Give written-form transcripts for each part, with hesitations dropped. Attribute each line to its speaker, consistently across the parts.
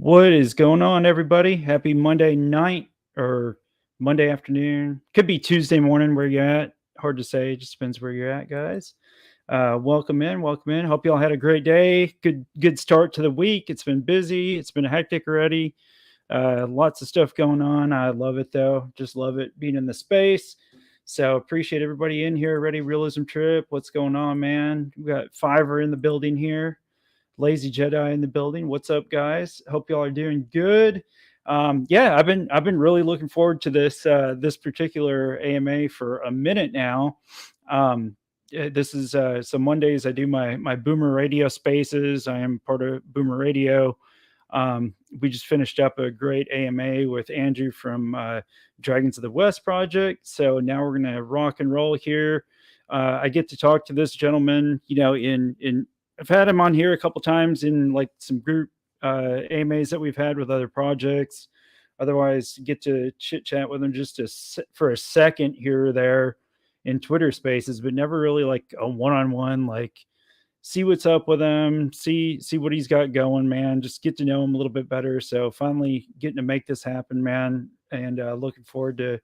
Speaker 1: What is going on, everybody? Happy Monday night or Monday afternoon. Could be Tuesday morning where you're at. Hard to say. It just depends where you're at, guys. Welcome in. Welcome in. Hope y'all had a great day. Good start to the week. It's been busy. It's been hectic already. Lots of stuff going on. I love it though. Just love it being in the space. So appreciate everybody in here. Ready realism trip. What's going on, man? We got Fiverr in the building here. Lazy Jedi in the building. What's up, guys? Hope y'all are doing good. Yeah, I've been really looking forward to this particular AMA for a minute now. This is so Mondays I do my Boomer Radio spaces. I am part of Boomer Radio. We just finished up a great AMA with Andrew from Dragons of the West project. So now we're gonna rock and roll here. I get to talk to this gentleman, in I've had him on here a couple times in like some group AMAs that we've had with other projects. Otherwise, get to chit chat with him for a second here or there in Twitter Spaces, but never really like a one-on-one. Like, see what's up with him, see what he's got going, man. Just get to know him a little bit better. So finally getting to make this happen, man, and looking forward to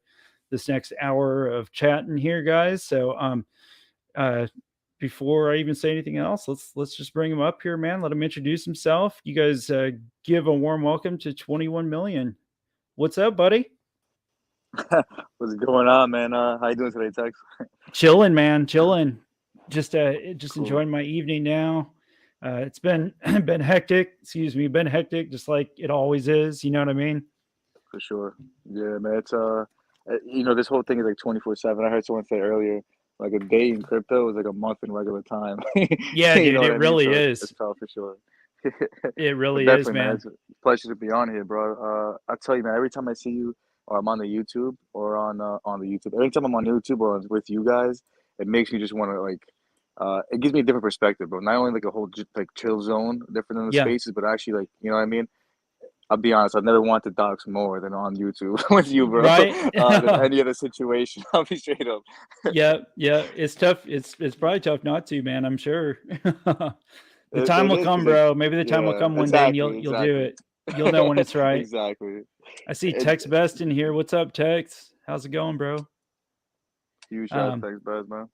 Speaker 1: this next hour of chatting here, guys. So before I even say anything else, let's just bring him up here, man. Let him introduce himself. You guys give a warm welcome to 21 Million. What's up, buddy?
Speaker 2: What's going on, man? How you doing today, Tex?
Speaker 1: Chilling, man. Chilling. Just
Speaker 2: Cool.
Speaker 1: enjoying my evening now. It's been been hectic. Excuse me, been hectic, just like it always is. You know what I mean?
Speaker 2: For sure. Yeah, man. It's this whole thing is like 24/7. I heard someone say earlier, like a day in crypto is like a month in regular time.
Speaker 1: Yeah,
Speaker 2: You know
Speaker 1: dude.
Speaker 2: what
Speaker 1: It
Speaker 2: I mean?
Speaker 1: really
Speaker 2: So it's
Speaker 1: is.
Speaker 2: tough for sure.
Speaker 1: It
Speaker 2: But
Speaker 1: really is,
Speaker 2: definitely, man,
Speaker 1: man.
Speaker 2: it's a pleasure to be on here, bro. I tell you, man, every time I see you or I'm on the YouTube or on the YouTube, every time I'm on YouTube or with you guys, it makes me just want to like, it gives me a different perspective, bro. Not only like a whole like chill zone, different than the
Speaker 1: Yeah.
Speaker 2: spaces, but actually like, you know what I mean? I'll be honest, I've never wanted to dox more than on YouTube with you, bro,
Speaker 1: Right.
Speaker 2: than any other situation. I'll be straight up.
Speaker 1: Yeah, yeah, it's tough. It's probably tough not to, man. I'm sure. The time
Speaker 2: It
Speaker 1: will
Speaker 2: is
Speaker 1: come,
Speaker 2: because like,
Speaker 1: bro. Maybe the time will
Speaker 2: yeah,
Speaker 1: come one day, and
Speaker 2: exactly,
Speaker 1: you'll do
Speaker 2: exactly,
Speaker 1: it. You'll know when it's right.
Speaker 2: exactly.
Speaker 1: I see
Speaker 2: It,
Speaker 1: Tex Best in here. What's up, Tex? How's it going, bro?
Speaker 2: you shout
Speaker 1: Um,
Speaker 2: text buzz, man.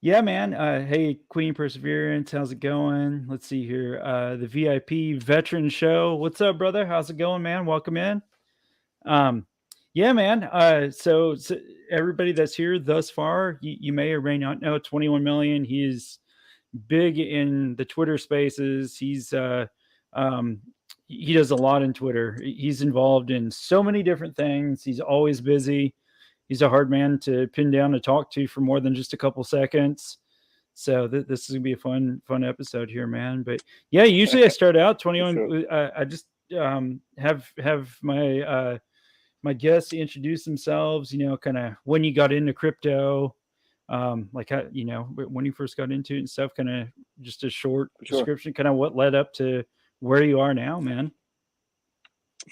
Speaker 1: yeah, man. Hey, Queen Perseverance, how's it going? Let's see here. The VIP Veteran Show. What's up, brother? How's it going, man? Welcome in. Um, yeah, man. So everybody that's here thus far, you may or may not know 21 Million. He's big in the Twitter spaces. Um, he does a lot in Twitter. He's involved in so many different things. He's always busy. He's a hard man to pin down to talk to for more than just a couple seconds. So this is gonna be a fun episode here, man. But yeah, usually I start out
Speaker 2: For
Speaker 1: 21.
Speaker 2: sure.
Speaker 1: I just have my guests introduce themselves. Kind of when you got into crypto, like how when you first got into it and stuff. Kind of just a short
Speaker 2: For sure.
Speaker 1: description, kind of what led up to where you are now, man.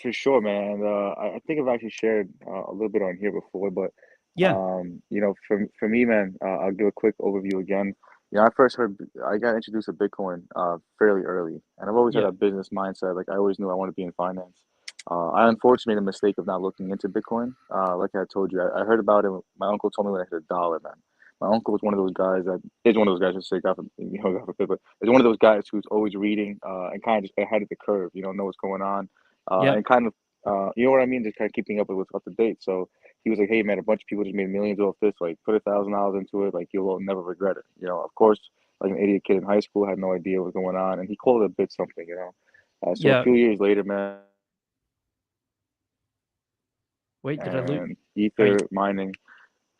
Speaker 2: For sure, man. And I think I've actually shared a little bit on here before, but
Speaker 1: Yeah,
Speaker 2: for me, man, I'll give a quick overview again. I first heard I got introduced to Bitcoin fairly early, and I've always had
Speaker 1: yeah,
Speaker 2: a business mindset. Like I always knew I wanted to be in finance. I unfortunately made the mistake of not looking into Bitcoin. Like I told you, I heard about it. My uncle told me when I hit $1, man. My uncle was one of those guys that is one of those guys to say God for, God forbid, but is one of those guys who's always reading and kind of just ahead of the curve. Know what's going on
Speaker 1: yeah,
Speaker 2: and kind of, you know what I mean? Just kind of keeping up with what's up to date. So he was like, "Hey, man, a bunch of people just made millions off this. Like, put $1,000 into it. Like, you'll never regret it." Of course, like an idiot kid in high school, had no idea what was going on, and he called it a bit something. So a
Speaker 1: yeah.
Speaker 2: few years later, man,
Speaker 1: Wait, did I lose?
Speaker 2: and
Speaker 1: Are you?
Speaker 2: ether mining.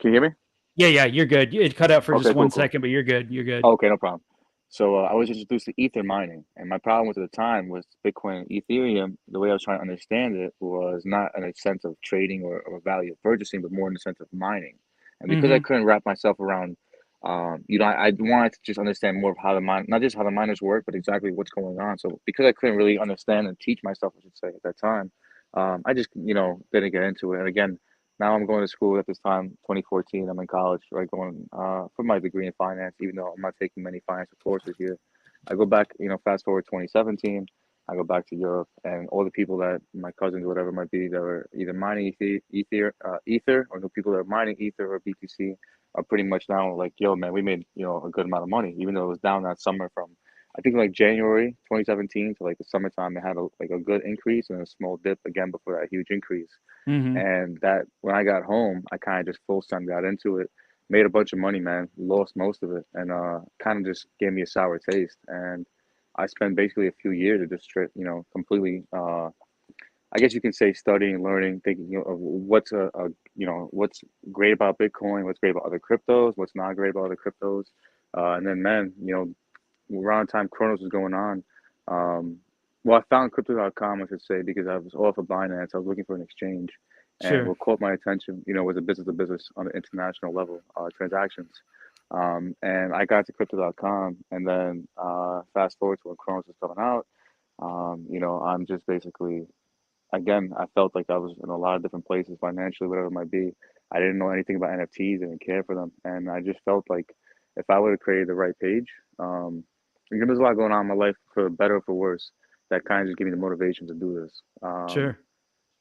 Speaker 2: Can you hear me?
Speaker 1: Yeah, yeah. You're good. It cut out for just
Speaker 2: Okay,
Speaker 1: one
Speaker 2: cool, cool.
Speaker 1: second, but you're good. You're good.
Speaker 2: Okay, no problem. So I was introduced to ether mining, and my problem with at the time was Bitcoin and Ethereum. The way I was trying to understand it was not in a sense of trading or value of purchasing, but more in the sense of mining. And because I
Speaker 1: Mm-hmm.
Speaker 2: couldn't wrap myself around, I wanted to just understand more of how the mine, not just how the miners work, but exactly what's going on. So because I couldn't really understand and teach myself, I should say, at that time, I just didn't get into it. And again, now I'm going to school at this time, 2014. I'm in college, right, going for my degree in finance, even though I'm not taking many financial courses here. I go back, fast forward 2017. I go back to Europe, and all the people that my cousins, whatever it might be, that were either mining ether, or the people that are mining ether or BTC are pretty much now like, yo, man, we made a good amount of money, even though it was down that summer from I think like January 2017 to like the summertime. It had a good increase and a small dip again before that huge increase.
Speaker 1: Mm-hmm.
Speaker 2: And that when I got home, I kind of just full time got into it, made a bunch of money, man, lost most of it, and kind of just gave me a sour taste. And I spent basically a few years of just completely, I guess you can say studying, learning, thinking of what's what's great about Bitcoin, what's great about other cryptos, what's not great about other cryptos. And then, man, around the time Chronos was going on, um, well, I found crypto.com, I should say, because I was off of Binance. I was looking for an exchange. And
Speaker 1: Sure.
Speaker 2: what caught my attention, was a business to business on an international level, transactions. And I got to crypto.com, and then fast forward to when Chronos was coming out. I'm just basically, again, I felt like I was in a lot of different places financially, whatever it might be. I didn't know anything about NFTs, didn't care for them. And I just felt like if I would have created the right page, there's a lot going on in my life for better or for worse that kind of just gave me the motivation to do this.
Speaker 1: Sure.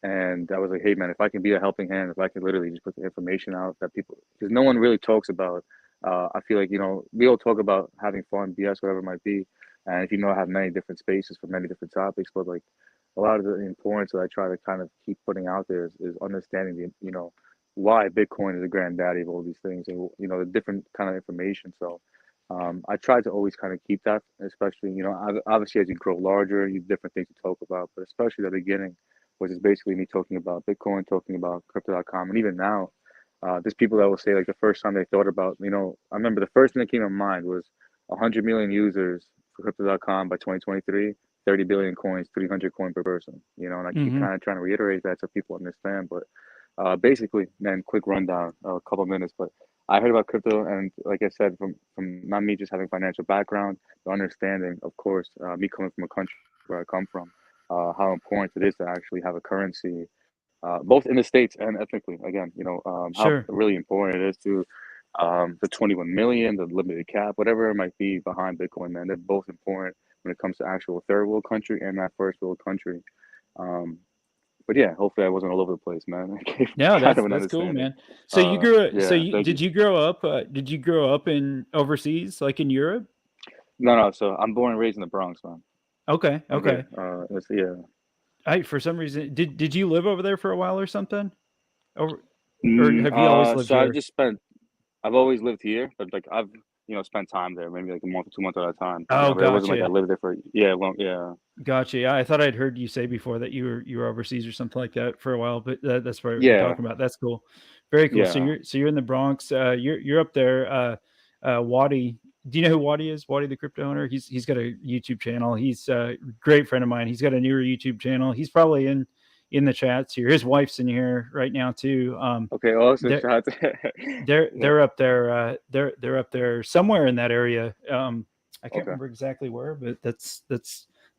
Speaker 2: And I was like, hey, man, if I can be a helping hand, if I can literally just put the information out that people, because no one really talks about, I feel like, we all talk about having fun, BS, whatever it might be. And if I have many different spaces for many different topics, but like a lot of the importance that I try to kind of keep putting out there is understanding why Bitcoin is the granddaddy of all these things and, the different kind of information. So, I try to always kind of keep that, especially, obviously as you grow larger, you have different things to talk about, but especially the beginning, which is basically me talking about Bitcoin, talking about crypto.com. And even now, there's people that will say like the first time they thought about, I remember the first thing that came to mind was 100 million users for crypto.com by 2023, 30 billion coins, 300 coin per person, and I keep
Speaker 1: Mm-hmm.
Speaker 2: kind of trying to reiterate that so people understand. But basically, man, quick rundown, a couple minutes, but I heard about crypto, and like I said, from not me just having financial background, the understanding, of course, me coming from a country where I come from, how important it is to actually have a currency, both in the states and ethnically. Again, how
Speaker 1: Sure.
Speaker 2: really important it is to the 21 million, the limited cap, whatever it might be behind Bitcoin. Man, they're both important when it comes to actual third world country and that first world country. Um, but yeah, hopefully I wasn't all over the place, man. I gave
Speaker 1: No,
Speaker 2: kind of an
Speaker 1: that's cool,
Speaker 2: understanding.
Speaker 1: man. So you grew so
Speaker 2: Yeah,
Speaker 1: you
Speaker 2: thank you.
Speaker 1: did you grow up in overseas, like in Europe?
Speaker 2: No, no. So I'm born and raised in the Bronx, man.
Speaker 1: Okay,
Speaker 2: I'm here.
Speaker 1: okay.
Speaker 2: Yeah.
Speaker 1: I for some reason did you live over there for a while or something? Or have you always lived
Speaker 2: So I've
Speaker 1: here?
Speaker 2: just spent. I've always lived here, but like I've spent time there, maybe like a month or 2 months at a time.
Speaker 1: Oh,
Speaker 2: But it wasn't like I
Speaker 1: gotcha.
Speaker 2: lived there for yeah, long yeah,
Speaker 1: Gotcha. Yeah, I thought I'd heard you say before that you were overseas or something like that for a while, but that's probably what you're
Speaker 2: yeah,
Speaker 1: talking about. That's cool. Very cool. So
Speaker 2: yeah.
Speaker 1: you're in the Bronx. You're up there. Wadi. Do you know who Wadi is? Wadi the crypto owner. He's got a YouTube channel. He's a great friend of mine. He's got a newer YouTube channel. He's probably in the chats here. His wife's in here right now too.
Speaker 2: Okay, awesome.
Speaker 1: They're
Speaker 2: Shout out to yeah.
Speaker 1: they're up there. They're up there somewhere in that area. I can't
Speaker 2: Okay,
Speaker 1: remember exactly where, but that's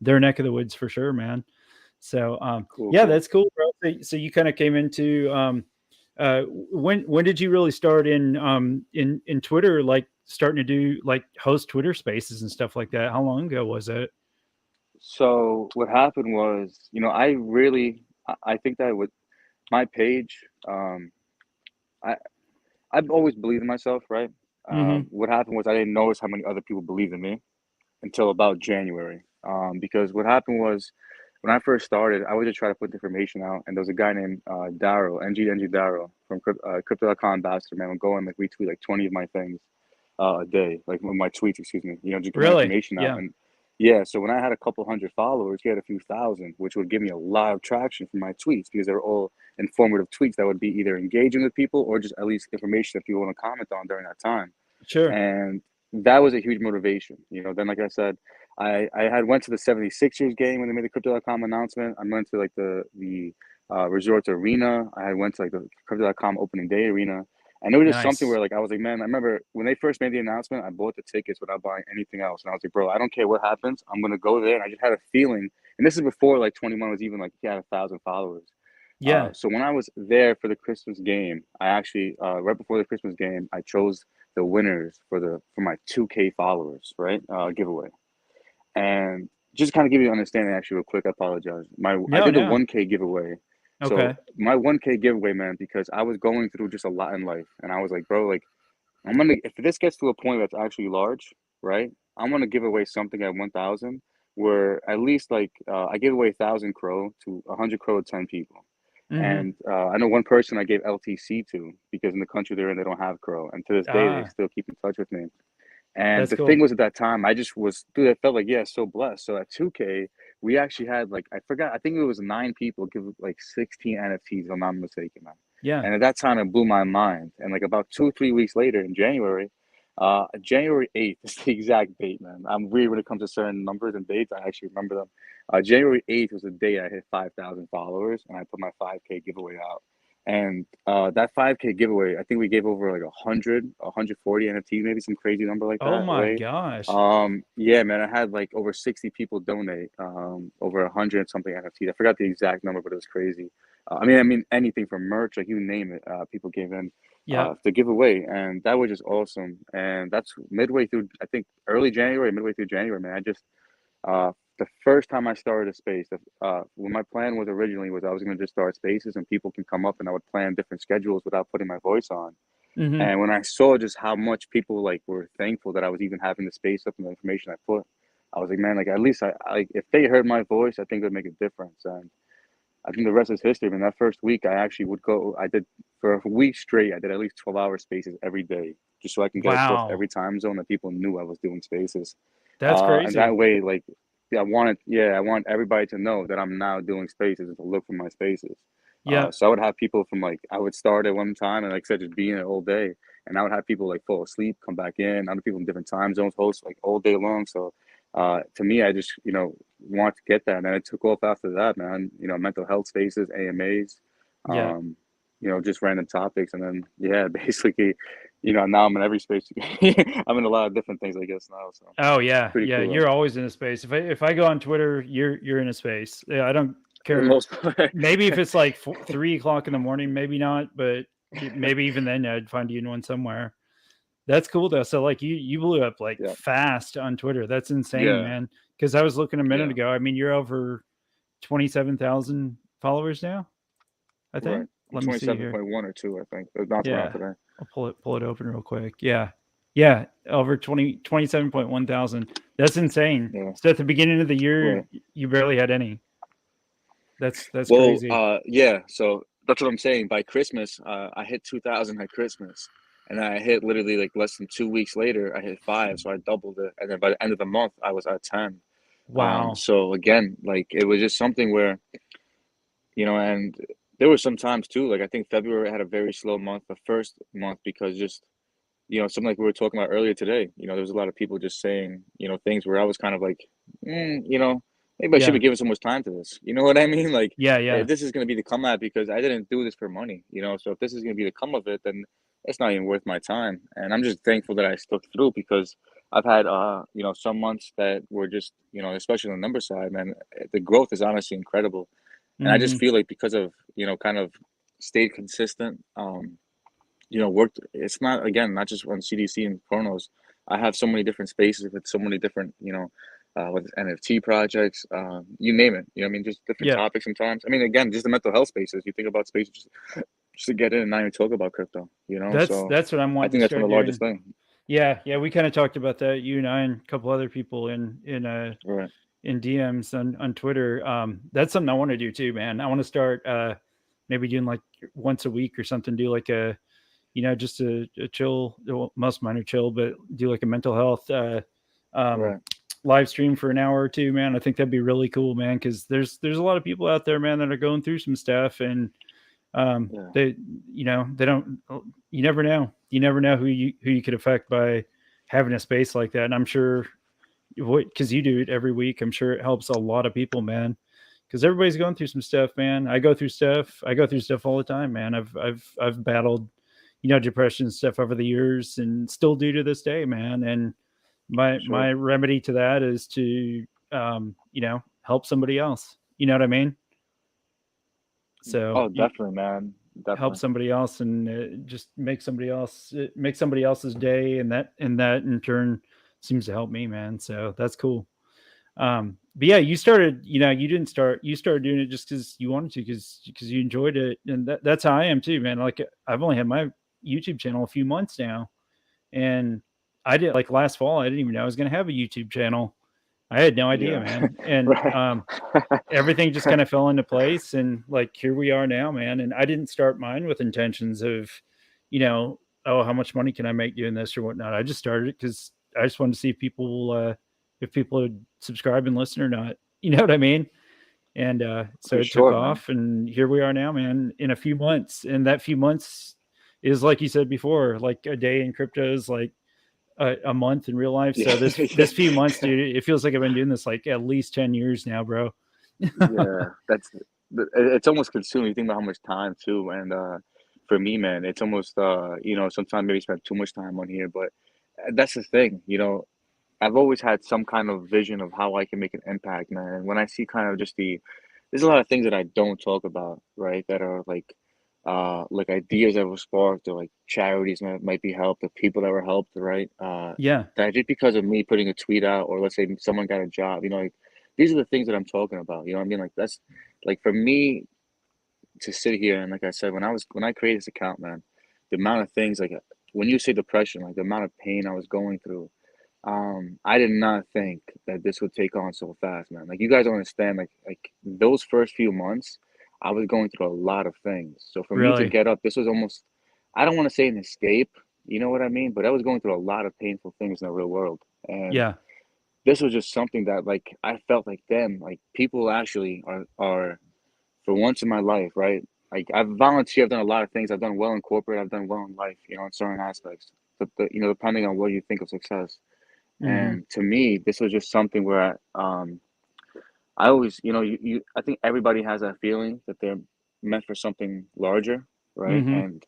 Speaker 1: their neck of the woods for sure, man. So
Speaker 2: cool,
Speaker 1: yeah,
Speaker 2: cool.
Speaker 1: that's cool, bro. So you kind of came into when did you really start in Twitter, like starting to do like host Twitter spaces and stuff like that? How long ago was it?
Speaker 2: So what happened was, I think that with my page, I I've always believed in myself, right?
Speaker 1: Mm-hmm.
Speaker 2: What happened was I didn't notice how many other people believed in me until about January. Because what happened was when I first started, I would just try to put the information out, and there was a guy named Daryl, NG Daryl from Crypto.com ambassador, man, would go and like retweet like 20 of my things a day, like my tweets, excuse me, just get my
Speaker 1: Really?
Speaker 2: information out.
Speaker 1: Yeah.
Speaker 2: And yeah, so when I had a couple hundred followers, he had a few thousand, which would give me a lot of traction for my tweets because they were all informative tweets that would be either engaging with people or just at least information that people want to comment on during that time.
Speaker 1: Sure.
Speaker 2: And that was a huge motivation. Then like I said, I had went to the 76ers game when they made the crypto.com announcement. I went to like the Resorts Arena. I had went to like the crypto.com opening day arena. And it was just something
Speaker 1: Nice.
Speaker 2: where like I was like, man, I remember when they first made the announcement, I bought the tickets without buying anything else. And I was like, bro, I don't care what happens. I'm gonna go there. And I just had a feeling, and this is before like 21 was even like he had 1,000 followers.
Speaker 1: Yeah.
Speaker 2: So when I was there for the Christmas game, I actually right before the Christmas game, I chose the winners for my 2K followers, right? Giveaway. And just kind of give you an understanding, actually, real quick. I apologize. I
Speaker 1: No,
Speaker 2: did the
Speaker 1: no.
Speaker 2: 1K giveaway. So
Speaker 1: Okay.
Speaker 2: my 1K giveaway, man, because I was going through just a lot in life, and I was like, bro, like I'm gonna if this gets to a point that's actually large, right? I'm gonna give away something at 1,000, where at least like I gave away 1,000 CRO to 100 CRO to 10 people.
Speaker 1: Mm-hmm.
Speaker 2: And I know one person I gave LTC to because in the country they're in, they don't have CRO, and to this day they
Speaker 1: Ah,
Speaker 2: still keep in touch with me. And
Speaker 1: that's
Speaker 2: the thing
Speaker 1: cool.
Speaker 2: was, at that time, I just was, dude, I felt like, yeah, so blessed. So at 2K, we actually had like, I forgot, I think it was 9 people give like 16 NFTs, if I'm not mistaken, man.
Speaker 1: Yeah.
Speaker 2: And at that time, it blew my mind. And like about 2 or 3 weeks later in January, January 8th is the exact date, man. I'm weird when it comes to certain numbers and dates. I actually remember them. January 8th was the day I hit 5,000 followers and I put my 5K giveaway out. And that 5K giveaway, I think we gave over like 140 NFTs, maybe some crazy number like
Speaker 1: Oh
Speaker 2: that
Speaker 1: my
Speaker 2: away.
Speaker 1: gosh.
Speaker 2: Yeah, man, I had like over 60 people donate, over 100 something NFTs. I forgot the exact number, but it was crazy. I mean anything from merch, like you name it, people gave in
Speaker 1: Yep.
Speaker 2: to give away, and that was just awesome. And that's midway through, I think early January, midway through January, man. I just the first time I started a space, when my plan was originally was I was going to just start spaces and people can come up and I would plan different schedules without putting my voice on.
Speaker 1: Mm-hmm.
Speaker 2: And when I saw just how much people like were thankful that I was even having the space up and the information I put, I was like, man, like at least I if they heard my voice, I think it would make a difference. And I think the rest is history. I mean, that first week, I actually would go. I did for a week straight. I did at least 12-hour spaces every day, just so I can get across
Speaker 1: Wow.
Speaker 2: every time zone that people knew I was doing spaces.
Speaker 1: That's
Speaker 2: And that
Speaker 1: crazy.
Speaker 2: way, like, yeah, I want everybody to know that I'm now doing spaces and to look for my spaces.
Speaker 1: Yep.
Speaker 2: So I would have people from like I would start at one time and like I said, just be in it all day, and I would have people like fall asleep, come back in. Other people in different time zones host like all day long. So to me, I just want to get that, and then it took off after that, man. Mental health spaces, AMAs,
Speaker 1: Yep.
Speaker 2: just random topics, and then yeah, basically, now I'm in every space. I'm in a lot of different things, I guess now. So
Speaker 1: Oh
Speaker 2: it's
Speaker 1: yeah.
Speaker 2: pretty
Speaker 1: Yeah.
Speaker 2: cool,
Speaker 1: You're always in a space. If I go on Twitter, you're in a space. Yeah, I don't
Speaker 2: for the
Speaker 1: care.
Speaker 2: most part.
Speaker 1: Maybe if it's like 3 o'clock in the morning, maybe not, but maybe even then I'd find you in one somewhere. That's cool though. So like you blew up like
Speaker 2: Yeah,
Speaker 1: fast on Twitter. That's insane,
Speaker 2: yeah,
Speaker 1: man. Because I was looking a minute
Speaker 2: yeah.
Speaker 1: ago. I mean, you're over 27,000 followers now. I
Speaker 2: Right.
Speaker 1: think.
Speaker 2: I'm
Speaker 1: Let me see here.
Speaker 2: 27.1 or two, I think. It was bouncing around
Speaker 1: Yeah,
Speaker 2: today.
Speaker 1: I'll pull it open real quick. Yeah, yeah, over 27.1 thousand. That's insane.
Speaker 2: Yeah.
Speaker 1: So at the beginning of the
Speaker 2: Right.
Speaker 1: year, you barely had any. That's
Speaker 2: Well,
Speaker 1: crazy.
Speaker 2: yeah. So that's what I'm saying. By Christmas, I hit 2,000 at Christmas, and I hit literally like less than 2 weeks later, I hit five, so I doubled it. And then by the end of the month, I was at 10.
Speaker 1: Wow.
Speaker 2: So again, like it was just something where and there were some times too. Like I think February had a very slow month, the first month, because just something like we were talking about earlier today. There was a lot of people just saying, things where I was kind of like, maybe I should
Speaker 1: Yeah.
Speaker 2: be giving so much time to this. You know what I mean? Like,
Speaker 1: Yeah. Yeah.
Speaker 2: if this is going to be the come at because I didn't do this for money, so if this is going to be the come of it, then it's not even worth my time. And I'm just thankful that I stuck through because I've had, some months that were just, especially on the number side, man, the growth is honestly incredible. And I just
Speaker 1: Hmm.
Speaker 2: feel like because of, kind of stayed consistent, worked. It's not again not just on CDC and Chronos. I have so many different spaces with so many different, with NFT projects, you name it. I mean, just different
Speaker 1: Yeah.
Speaker 2: topics sometimes. I mean, again, just the mental health spaces. You think about spaces just to get in and not even talk about crypto. So
Speaker 1: That's what I'm
Speaker 2: I
Speaker 1: wanting to
Speaker 2: think that's one
Speaker 1: start
Speaker 2: of the largest
Speaker 1: doing.
Speaker 2: thing.
Speaker 1: Yeah. Yeah. We kind of talked about that. You and I and a couple other people
Speaker 2: Right.
Speaker 1: in DMs on Twitter. That's something I want to do too, man. I want to start maybe doing like once a week or something. Do like just a chill. Well, most of mine are chill, but do like a mental health um,
Speaker 2: Right.
Speaker 1: live stream for an hour or two, man. I think that'd be really cool, man. Because there's a lot of people out there, man, that are going through some stuff, and
Speaker 2: Yeah.
Speaker 1: they they don't. You never know. You never know who you could affect by having a space like that. And I'm sure because you do it every week. I'm sure it helps a lot of people, man. Because everybody's going through some stuff, man. I go through stuff. I go through stuff all the time, man. I've battled, depression and stuff over the years, and still do to this day, man. And my
Speaker 2: Sure.
Speaker 1: remedy to that is to, help somebody else. You know what I mean? So
Speaker 2: Oh, definitely, man.
Speaker 1: help
Speaker 2: Definitely.
Speaker 1: somebody else and just make somebody else's day, and that in turn seems to help me, man. So that's cool. but yeah, you started, you didn't start, you started doing it just because you wanted to, because you enjoyed it. And that's how I am too, man. Like, I've only had my YouTube channel a few months now. And I did, like, last fall, I didn't even know I was going to have a YouTube channel. I had no idea,
Speaker 2: Yeah.
Speaker 1: man. And
Speaker 2: Right.
Speaker 1: everything just kind of fell into place. And like, here we are now, man. And I didn't start mine with intentions of, you know, oh, how much money can I make doing this or whatnot. I just started it because I just wanted to see if people would subscribe and listen or not. You know what I mean? And so
Speaker 2: For
Speaker 1: it took
Speaker 2: sure, man.
Speaker 1: off, and here we are now, man, in a few months. And that few months is, like you said before, like a day in crypto is like a month in real life. So
Speaker 2: Yeah.
Speaker 1: this few months, dude, it feels like I've been doing this like at least 10 years now, bro.
Speaker 2: Yeah, it's almost consuming. You think about how much time too, and for me, man, it's almost sometimes maybe spend too much time on here, but that's the thing. I've always had some kind of vision of how I can make an impact, man. And when I see kind of just there's a lot of things that I don't talk about, right? That are like ideas that were sparked, or like charities that might be helped, or people that were helped, right?
Speaker 1: Yeah.
Speaker 2: That just because of me putting a tweet out, or let's say someone got a job, like these are the things that I'm talking about. You know what I mean? Like that's like for me to sit here and like I said, when I created this account, man, the amount of things like when you say depression, like the amount of pain I was going through, I did not think that this would take on so fast, man. Like you guys don't understand, like those first few months, I was going through a lot of things. So for me to
Speaker 1: Really?
Speaker 2: get up, this was almost, I don't want to say an escape, you know what I mean? But I was going through a lot of painful things in the real world. And
Speaker 1: Yeah.
Speaker 2: this was just something that like I felt like them, like people actually are for once in my life, right? Like I've volunteered, I've done a lot of things. I've done well in corporate, I've done well in life, in certain aspects. But depending on what you think of success.
Speaker 1: Hmm.
Speaker 2: And to me, this was just something where I always, I think everybody has that feeling that they're meant for something larger, right?
Speaker 1: Hmm.
Speaker 2: And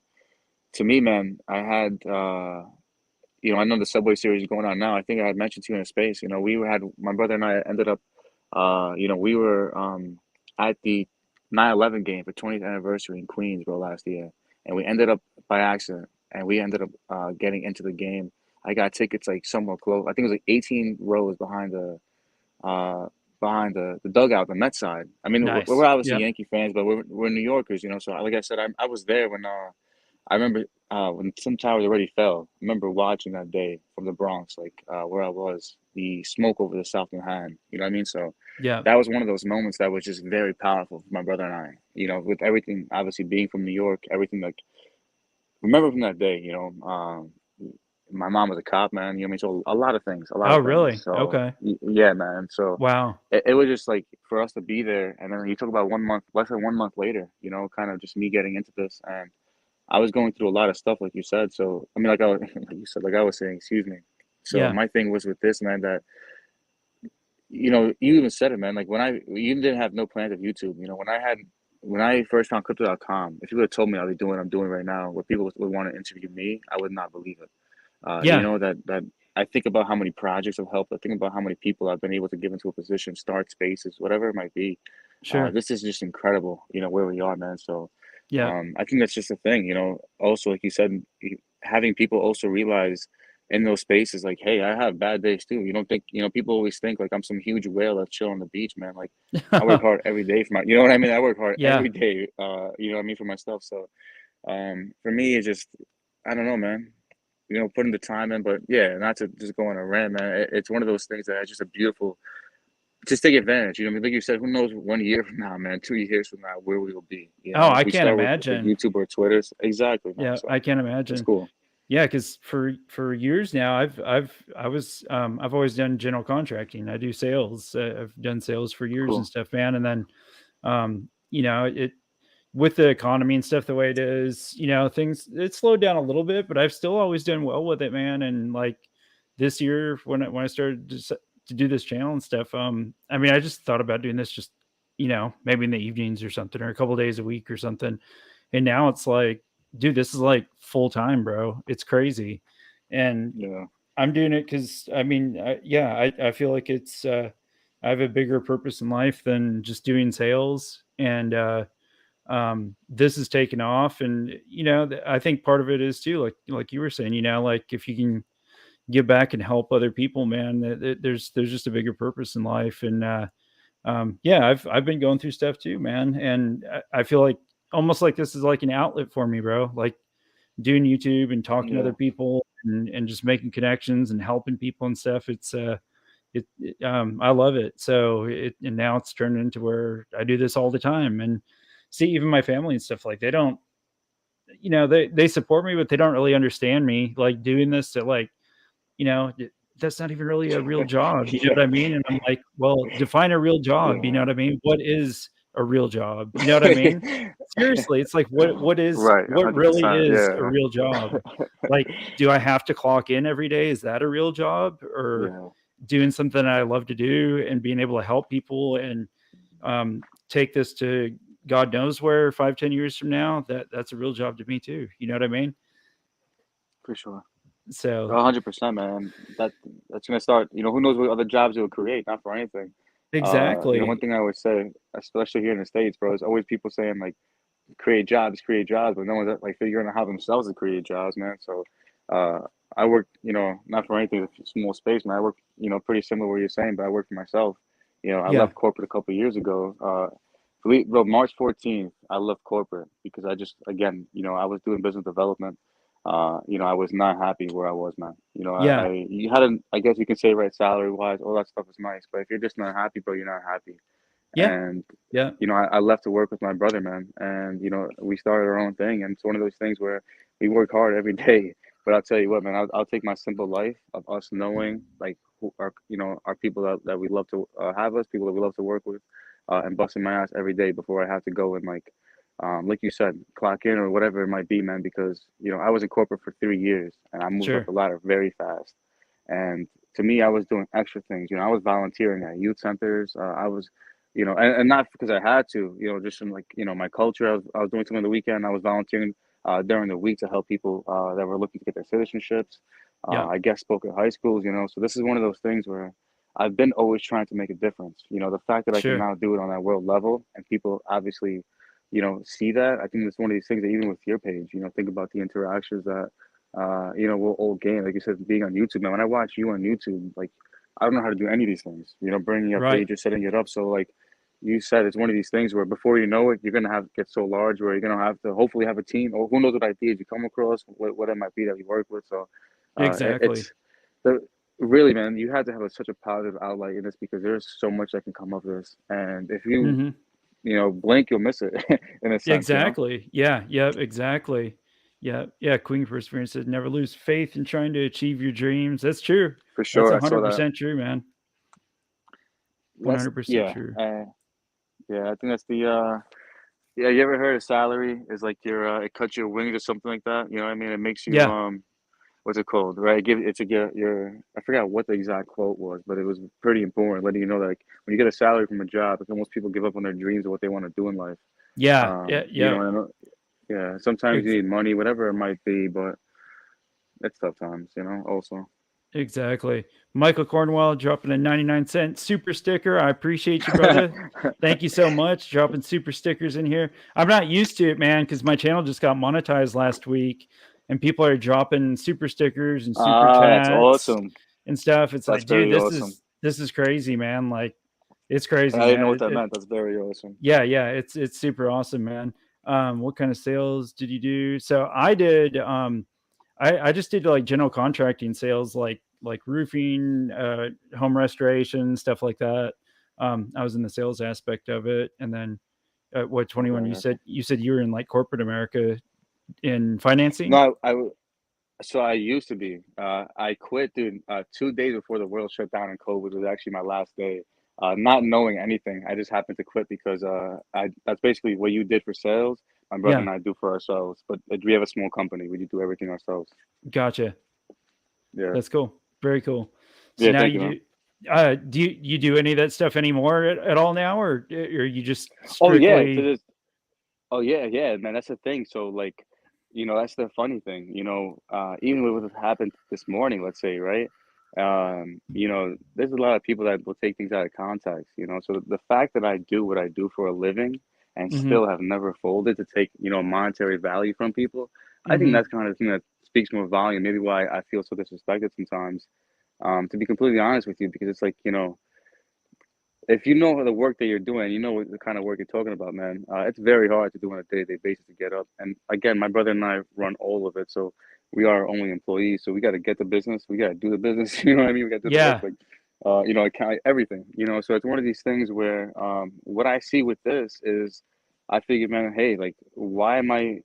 Speaker 2: to me, man, I had, I know the Subway series is going on now. I think I had mentioned to you in a space. My brother and I ended up, we were at the 9/11 game for 20th anniversary in Queens, bro, last year, and we ended up by accident, and we ended up getting into the game. I got tickets like somewhere close. I think it was like 18 rows uh, behind the dugout, the Mets side. I mean, we're
Speaker 1: Nice.
Speaker 2: obviously
Speaker 1: Yep.
Speaker 2: Yankee fans, but we're New Yorkers, So like I said, I was there when I remember when some towers already fell. I remember watching that day from the Bronx, like where I was, the smoke over the South Manhattan. You know what I mean? So
Speaker 1: Yeah.
Speaker 2: that was one of those moments that was just very powerful for my brother and I. With everything, obviously being from New York, everything like remember from that day. My mom was a cop, man. You know what I mean? So a lot of things, a lot
Speaker 1: Oh,
Speaker 2: of things.
Speaker 1: really?
Speaker 2: So
Speaker 1: Okay.
Speaker 2: yeah, man. So
Speaker 1: Wow.
Speaker 2: it was just like for us to be there, and then you talk about 1 month, less than 1 month later, kind of just me getting into this, and I was going through a lot of stuff, like you said. So I mean, like like you said, like I was saying, excuse me. So
Speaker 1: Yeah.
Speaker 2: my thing was with this, man, that you even said it, man. Like we even didn't have no plans of YouTube. When I first found crypto.com, if you would have told me I'd be doing what I'm doing right now, where people would want to interview me, I would not believe it.
Speaker 1: Yeah.
Speaker 2: That I think about how many projects have helped. I think about how many people I've been able to give into a position, start spaces, whatever it might be.
Speaker 1: Sure.
Speaker 2: This is just incredible, where we are, man. So
Speaker 1: Yeah.
Speaker 2: I think that's just a thing, Also, like you said, having people also realize in those spaces, like, hey, I have bad days too. You don't think, people always think like I'm some huge whale that's chill on the beach, man. Like, I work hard every day for you know what I mean? I work hard
Speaker 1: Yeah.
Speaker 2: every day, you know what I mean, for myself. So, for me, it's just, I don't know, man. Putting the time in, but yeah, not to just go on a rant, man. It's one of those things that is just a beautiful just take advantage. You know what I mean? Like you said, who knows 1 year from now, man, 2 years from now, where we will be.
Speaker 1: Oh,
Speaker 2: If
Speaker 1: I
Speaker 2: we
Speaker 1: can't
Speaker 2: start with the
Speaker 1: imagine.
Speaker 2: YouTube or Twitters, exactly, man.
Speaker 1: Yeah,
Speaker 2: So
Speaker 1: I can't
Speaker 2: it's
Speaker 1: imagine.
Speaker 2: cool.
Speaker 1: Yeah, because for years now, I've always done general contracting. I do sales. I've done sales for years and
Speaker 2: Cool.
Speaker 1: stuff, man. And then, it with the economy and stuff the way it is, things it slowed down a little bit, but I've still always done well with it, man. And like this year, when I started to do this channel and stuff, I mean, I just thought about doing this just maybe in the evenings or something, or a couple days a week or something. And now it's like, dude, this is like full time, bro. It's crazy. And
Speaker 2: Yeah.
Speaker 1: I'm doing it because I mean, I feel like I have a bigger purpose in life than just doing sales. And this is taken off. And I think part of it is too, like you were saying, like if you can give back and help other people, man. There's just a bigger purpose in life, and yeah, I've been going through stuff too, man, and I feel like almost like this is like an outlet for me, bro. Like doing YouTube and talking to
Speaker 2: Yeah,
Speaker 1: other people and just making connections and helping people and stuff. I love it. So and now it's turned into where I do this all the time. And see, even my family and stuff, like they don't, they support me, but they don't really understand me like doing this to like, you know, that's not even really a real job. You know
Speaker 2: yeah,
Speaker 1: what I mean? And I'm like, well, define a real job. You know
Speaker 2: yeah.
Speaker 1: what I mean? What is a real job? You know what I mean? Seriously, it's like
Speaker 2: Right,
Speaker 1: what really
Speaker 2: 100%.
Speaker 1: is a
Speaker 2: Yeah,
Speaker 1: real job? Like, do I have to clock in every day? Is that a real job? Or
Speaker 2: yeah,
Speaker 1: doing something I love to do and being able to help people and take this to God knows where 5, 10 years from now, that's a real job to me too. You know what I mean?
Speaker 2: for sure.
Speaker 1: So
Speaker 2: 100%, man. That's gonna start. Who knows what other jobs it will create? Not for anything. One
Speaker 1: exactly.
Speaker 2: thing I always say, especially here in the States, bro, is always people saying like create jobs, but no one's like figuring out how themselves to create jobs, man. So, uh, I work, not for anything, it's a small space, man. I work, pretty similar to what you're saying, but I work for myself. I
Speaker 1: Yeah.
Speaker 2: left corporate a couple of years ago. Bro, March 14th, I left corporate because I just, again, I was doing business development. I was not happy where I was, man.
Speaker 1: Yeah.
Speaker 2: You had I guess you can say, right, salary wise, all that stuff is nice, but if you're just not happy, bro, you're not happy.
Speaker 1: Yeah.
Speaker 2: And
Speaker 1: Yeah.
Speaker 2: I left to work with my brother, man, and we started our own thing, and it's one of those things where we work hard every day. But I'll tell you what, man, I'll take my simple life of us knowing like who are our people that we love to have us, people that we love to work with, and busting my ass every day before I have to go and like you said, clock in or whatever it might be, man. Because I was in corporate for 3 years and I moved up
Speaker 1: Sure.
Speaker 2: the ladder very fast. And to me, I was doing extra things. I was volunteering at youth centers. I was and not because I had to, just in like, my culture. I was doing something on the weekend. I was volunteering during the week to help people that were looking to get their citizenships.
Speaker 1: Yeah.
Speaker 2: I guest spoke at high schools, so this is one of those things where I've been always trying to make a difference. The fact that I can
Speaker 1: Sure.
Speaker 2: now do it on that world level and people obviously, see that. I think it's one of these things that even with your page, think about the interactions that, we'll all gain. Like you said, being on YouTube, man, when I watch you on YouTube, like, I don't know how to do any of these things, bringing up
Speaker 1: Right.
Speaker 2: pages, setting it up. So like, you said it's one of these things where before you know it, you're gonna have get so large where you're gonna have to hopefully have a team or who knows what ideas you come across, what it might be that you work with. So,
Speaker 1: Exactly.
Speaker 2: it's the really, man, you had to have such a positive outlet in this because there's so much that can come of this, and if you
Speaker 1: Mhm.
Speaker 2: blink, you'll miss it in a sense.
Speaker 1: Exactly. Yeah. Yep. Exactly. Yeah. Yeah. Queen Perseverance said, never lose faith in trying to achieve your dreams. That's true.
Speaker 2: For
Speaker 1: That's
Speaker 2: sure.
Speaker 1: a
Speaker 2: I saw
Speaker 1: hundred
Speaker 2: that.
Speaker 1: percent true, man.
Speaker 2: That's
Speaker 1: 100%
Speaker 2: yeah,
Speaker 1: true.
Speaker 2: yeah. I think that's the yeah. You ever heard of salary is like your it cuts your wings or something like that? You know what I mean? It makes you
Speaker 1: Yeah.
Speaker 2: what's it called? Right? It's a your I forgot what the exact quote was, but it was pretty important, letting you know that like when you get a salary from a job, like most people give up on their dreams of what they want to do in life.
Speaker 1: Yeah. Yeah. Yeah.
Speaker 2: And yeah, sometimes you
Speaker 1: Ex-
Speaker 2: need money, whatever it might be, but it's tough times, also.
Speaker 1: exactly. Michael Cornwell dropping a 99-cent super sticker. I appreciate you, brother. Thank you so much. Dropping super stickers in here. I'm not used to it, man, because my channel just got monetized last week and people are dropping super stickers and super
Speaker 2: Ah, that's
Speaker 1: chats
Speaker 2: awesome.
Speaker 1: and stuff. It's
Speaker 2: That's
Speaker 1: like, dude,
Speaker 2: very awesome.
Speaker 1: this is crazy, man. Like, it's
Speaker 2: I
Speaker 1: crazy,
Speaker 2: didn't know
Speaker 1: man.
Speaker 2: what that meant. That's very awesome.
Speaker 1: Yeah, yeah, it's super awesome, man. What kind of sales did you do? So I did. I just did like general contracting sales, like roofing, home restoration, stuff like that. I was in the sales aspect of it, and then what
Speaker 2: Okay,
Speaker 1: 21?
Speaker 2: I got you.
Speaker 1: You said you were in like corporate America in financing.
Speaker 2: No, so I used to be. I quit, dude. 2 days before the world shut down and COVID was actually my last day. Not knowing anything, I just happened to quit because that's basically what you did for sales. My brother
Speaker 1: Yeah,
Speaker 2: and I do for ourselves, but we have a small company. We do everything ourselves.
Speaker 1: gotcha.
Speaker 2: Yeah,
Speaker 1: That's cool. Very cool. So
Speaker 2: yeah.
Speaker 1: now
Speaker 2: Thank you,
Speaker 1: you
Speaker 2: man.
Speaker 1: do. You do any of that stuff anymore at all now, or you just
Speaker 2: Oh yeah, to
Speaker 1: strictly?
Speaker 2: this. Oh yeah, yeah, man. That's the thing. So like, that's the funny thing. Even with what happened this morning, let's say, right? There's a lot of people that will take things out of context. So the fact that I do what I do for a living and
Speaker 1: Hmm.
Speaker 2: still have never folded to take monetary value from people, I think
Speaker 1: Hmm.
Speaker 2: that's kind of the thing that speaks more volume. Maybe why I feel so disrespected sometimes. To be completely honest with you, because it's like, if you know the work that you're doing, you know what the kind of work you're talking about, man. It's very hard to do on a day-to-day basis to get up. And again, my brother and I run all of it, so we are only employees. So we got to get the business, we got to do the business. You know what I mean? We got to do the work,
Speaker 1: Yeah.
Speaker 2: like, account everything. So it's one of these things where what I see with this is, I figured, man, hey, like, why am I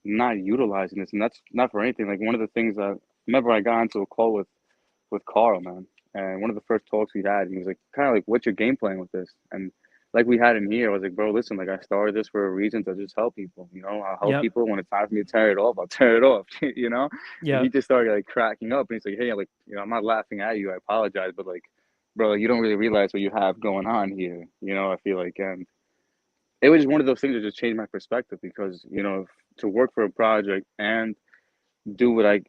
Speaker 2: not utilizing this? And that's not for anything. Like one of the things that, remember, I got into a call with Carl, man. And one of the first talks we had, he was like, kind of like, what's your game plan with this? And like we had in here, I was like, bro, listen, like I started this for a reason, to just help people. I'll help
Speaker 1: Yep.
Speaker 2: people when it's time for me to tear it off. I'll tear it off. And he
Speaker 1: Yep.
Speaker 2: just started like cracking up, and he's like, hey, like, I'm not laughing at you. I apologize, but like, bro, you don't really realize what you have going on here. I feel like, and it was just one of those things that just changed my perspective, because to work for a project and do what I,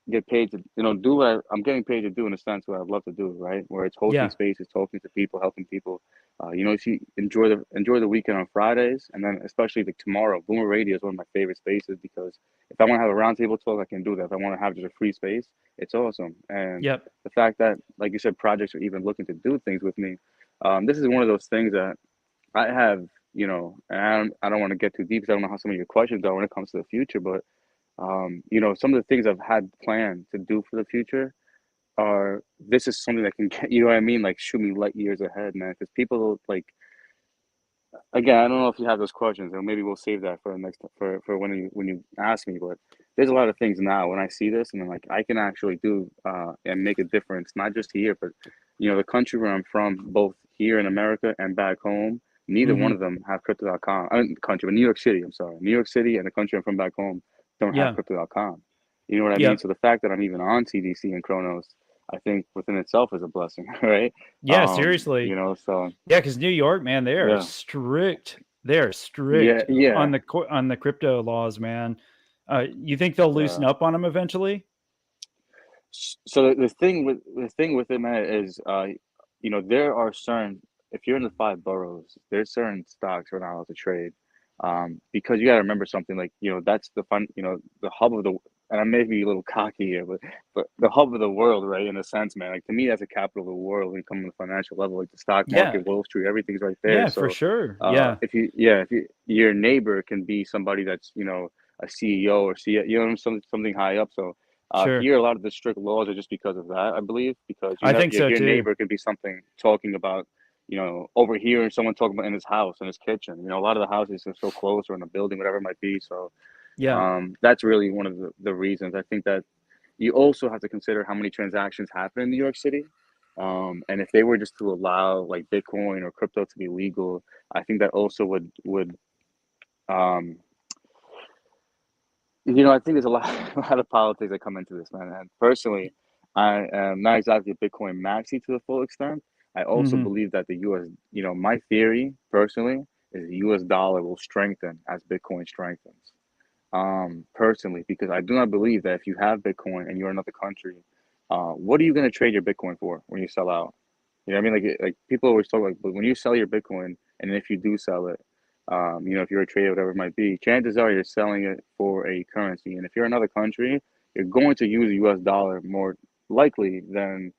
Speaker 2: get paid to, do what I'm getting paid to do, in a sense, what I'd love to do, right? Where it's hosting
Speaker 1: Yeah.
Speaker 2: spaces, talking to people, helping people. If you enjoy the weekend on Fridays, and then especially like tomorrow, Boomer Radio is one of my favorite spaces, because if I want to have a roundtable talk, I can do that. If I want to have just a free space, it's awesome. And
Speaker 1: Yep.
Speaker 2: the fact that, like you said, projects are even looking to do things with me. This is one of those things that I have, and I don't want to get too deep, because I don't know how some of your questions are when it comes to the future, but some of the things I've had planned to do for the future are, this is something that can get, you know what I mean? Like, shoot me light years ahead, man. Because people, like, again, I don't know if you have those questions, or maybe we'll save that for the next, for when you ask me. But there's a lot of things now when I see this, and I'm like, I can actually do and make a difference, not just here, but the country where I'm from, both here in America and back home. Neither one
Speaker 1: Mm-hmm.
Speaker 2: of them have crypto.com. I mean, country, but New York City, I'm sorry. New York City and the country I'm from back home don't have
Speaker 1: Yeah.
Speaker 2: crypto.com. You know what I mean?
Speaker 1: Yep.
Speaker 2: So the fact that I'm even on CDC and Chronos, I think within itself is a blessing, right?
Speaker 1: Yeah. Seriously.
Speaker 2: So
Speaker 1: Yeah, because New York, man, they are
Speaker 2: yeah,
Speaker 1: strict. They are
Speaker 2: yeah,
Speaker 1: strict
Speaker 2: yeah.
Speaker 1: on the crypto laws, man. You think they'll loosen
Speaker 2: Yeah.
Speaker 1: up on them eventually?
Speaker 2: So the thing with it, man, is there are certain, if you're in the five boroughs, there's certain stocks we're not allowed to trade, because you got to remember something, like, that's the fun, the hub of the, and I may be a little cocky here, but the hub of the world, right? In a sense, man, like, to me, that's the capital of the world when you come on the financial level, like the stock
Speaker 1: Yeah.
Speaker 2: market, Wall Street, everything's right there.
Speaker 1: Yeah, for
Speaker 2: So,
Speaker 1: sure. Yeah.
Speaker 2: if your neighbor can be somebody that's a CEO or something high up. So
Speaker 1: Sure.
Speaker 2: here, a lot of the strict laws are just because of that, I believe, because
Speaker 1: I think so
Speaker 2: your
Speaker 1: too.
Speaker 2: neighbor could be something talking about, overhearing someone talking about in his house, in his kitchen. A lot of the houses are so close, or in a building, whatever it might be. So
Speaker 1: Yeah.
Speaker 2: that's really one of the reasons. I think that you also have to consider how many transactions happen in New York City. And if they were just to allow like Bitcoin or crypto to be legal, I think that also would um, I think there's a lot a lot of politics that come into this, man. And personally, I am not exactly a Bitcoin maxi to the full extent. I also
Speaker 1: Hmm.
Speaker 2: believe that the US, my theory personally is the US dollar will strengthen as Bitcoin strengthens. Personally, because I do not believe that if you have Bitcoin and you're in another country, what are you going to trade your Bitcoin for when you sell out? You know what I mean? Like people always talk like, but when you sell your Bitcoin, and if you do sell it, if you're a trader, whatever it might be, chances are you're selling it for a currency. And if you're another country, you're going to use a US dollar more likely than,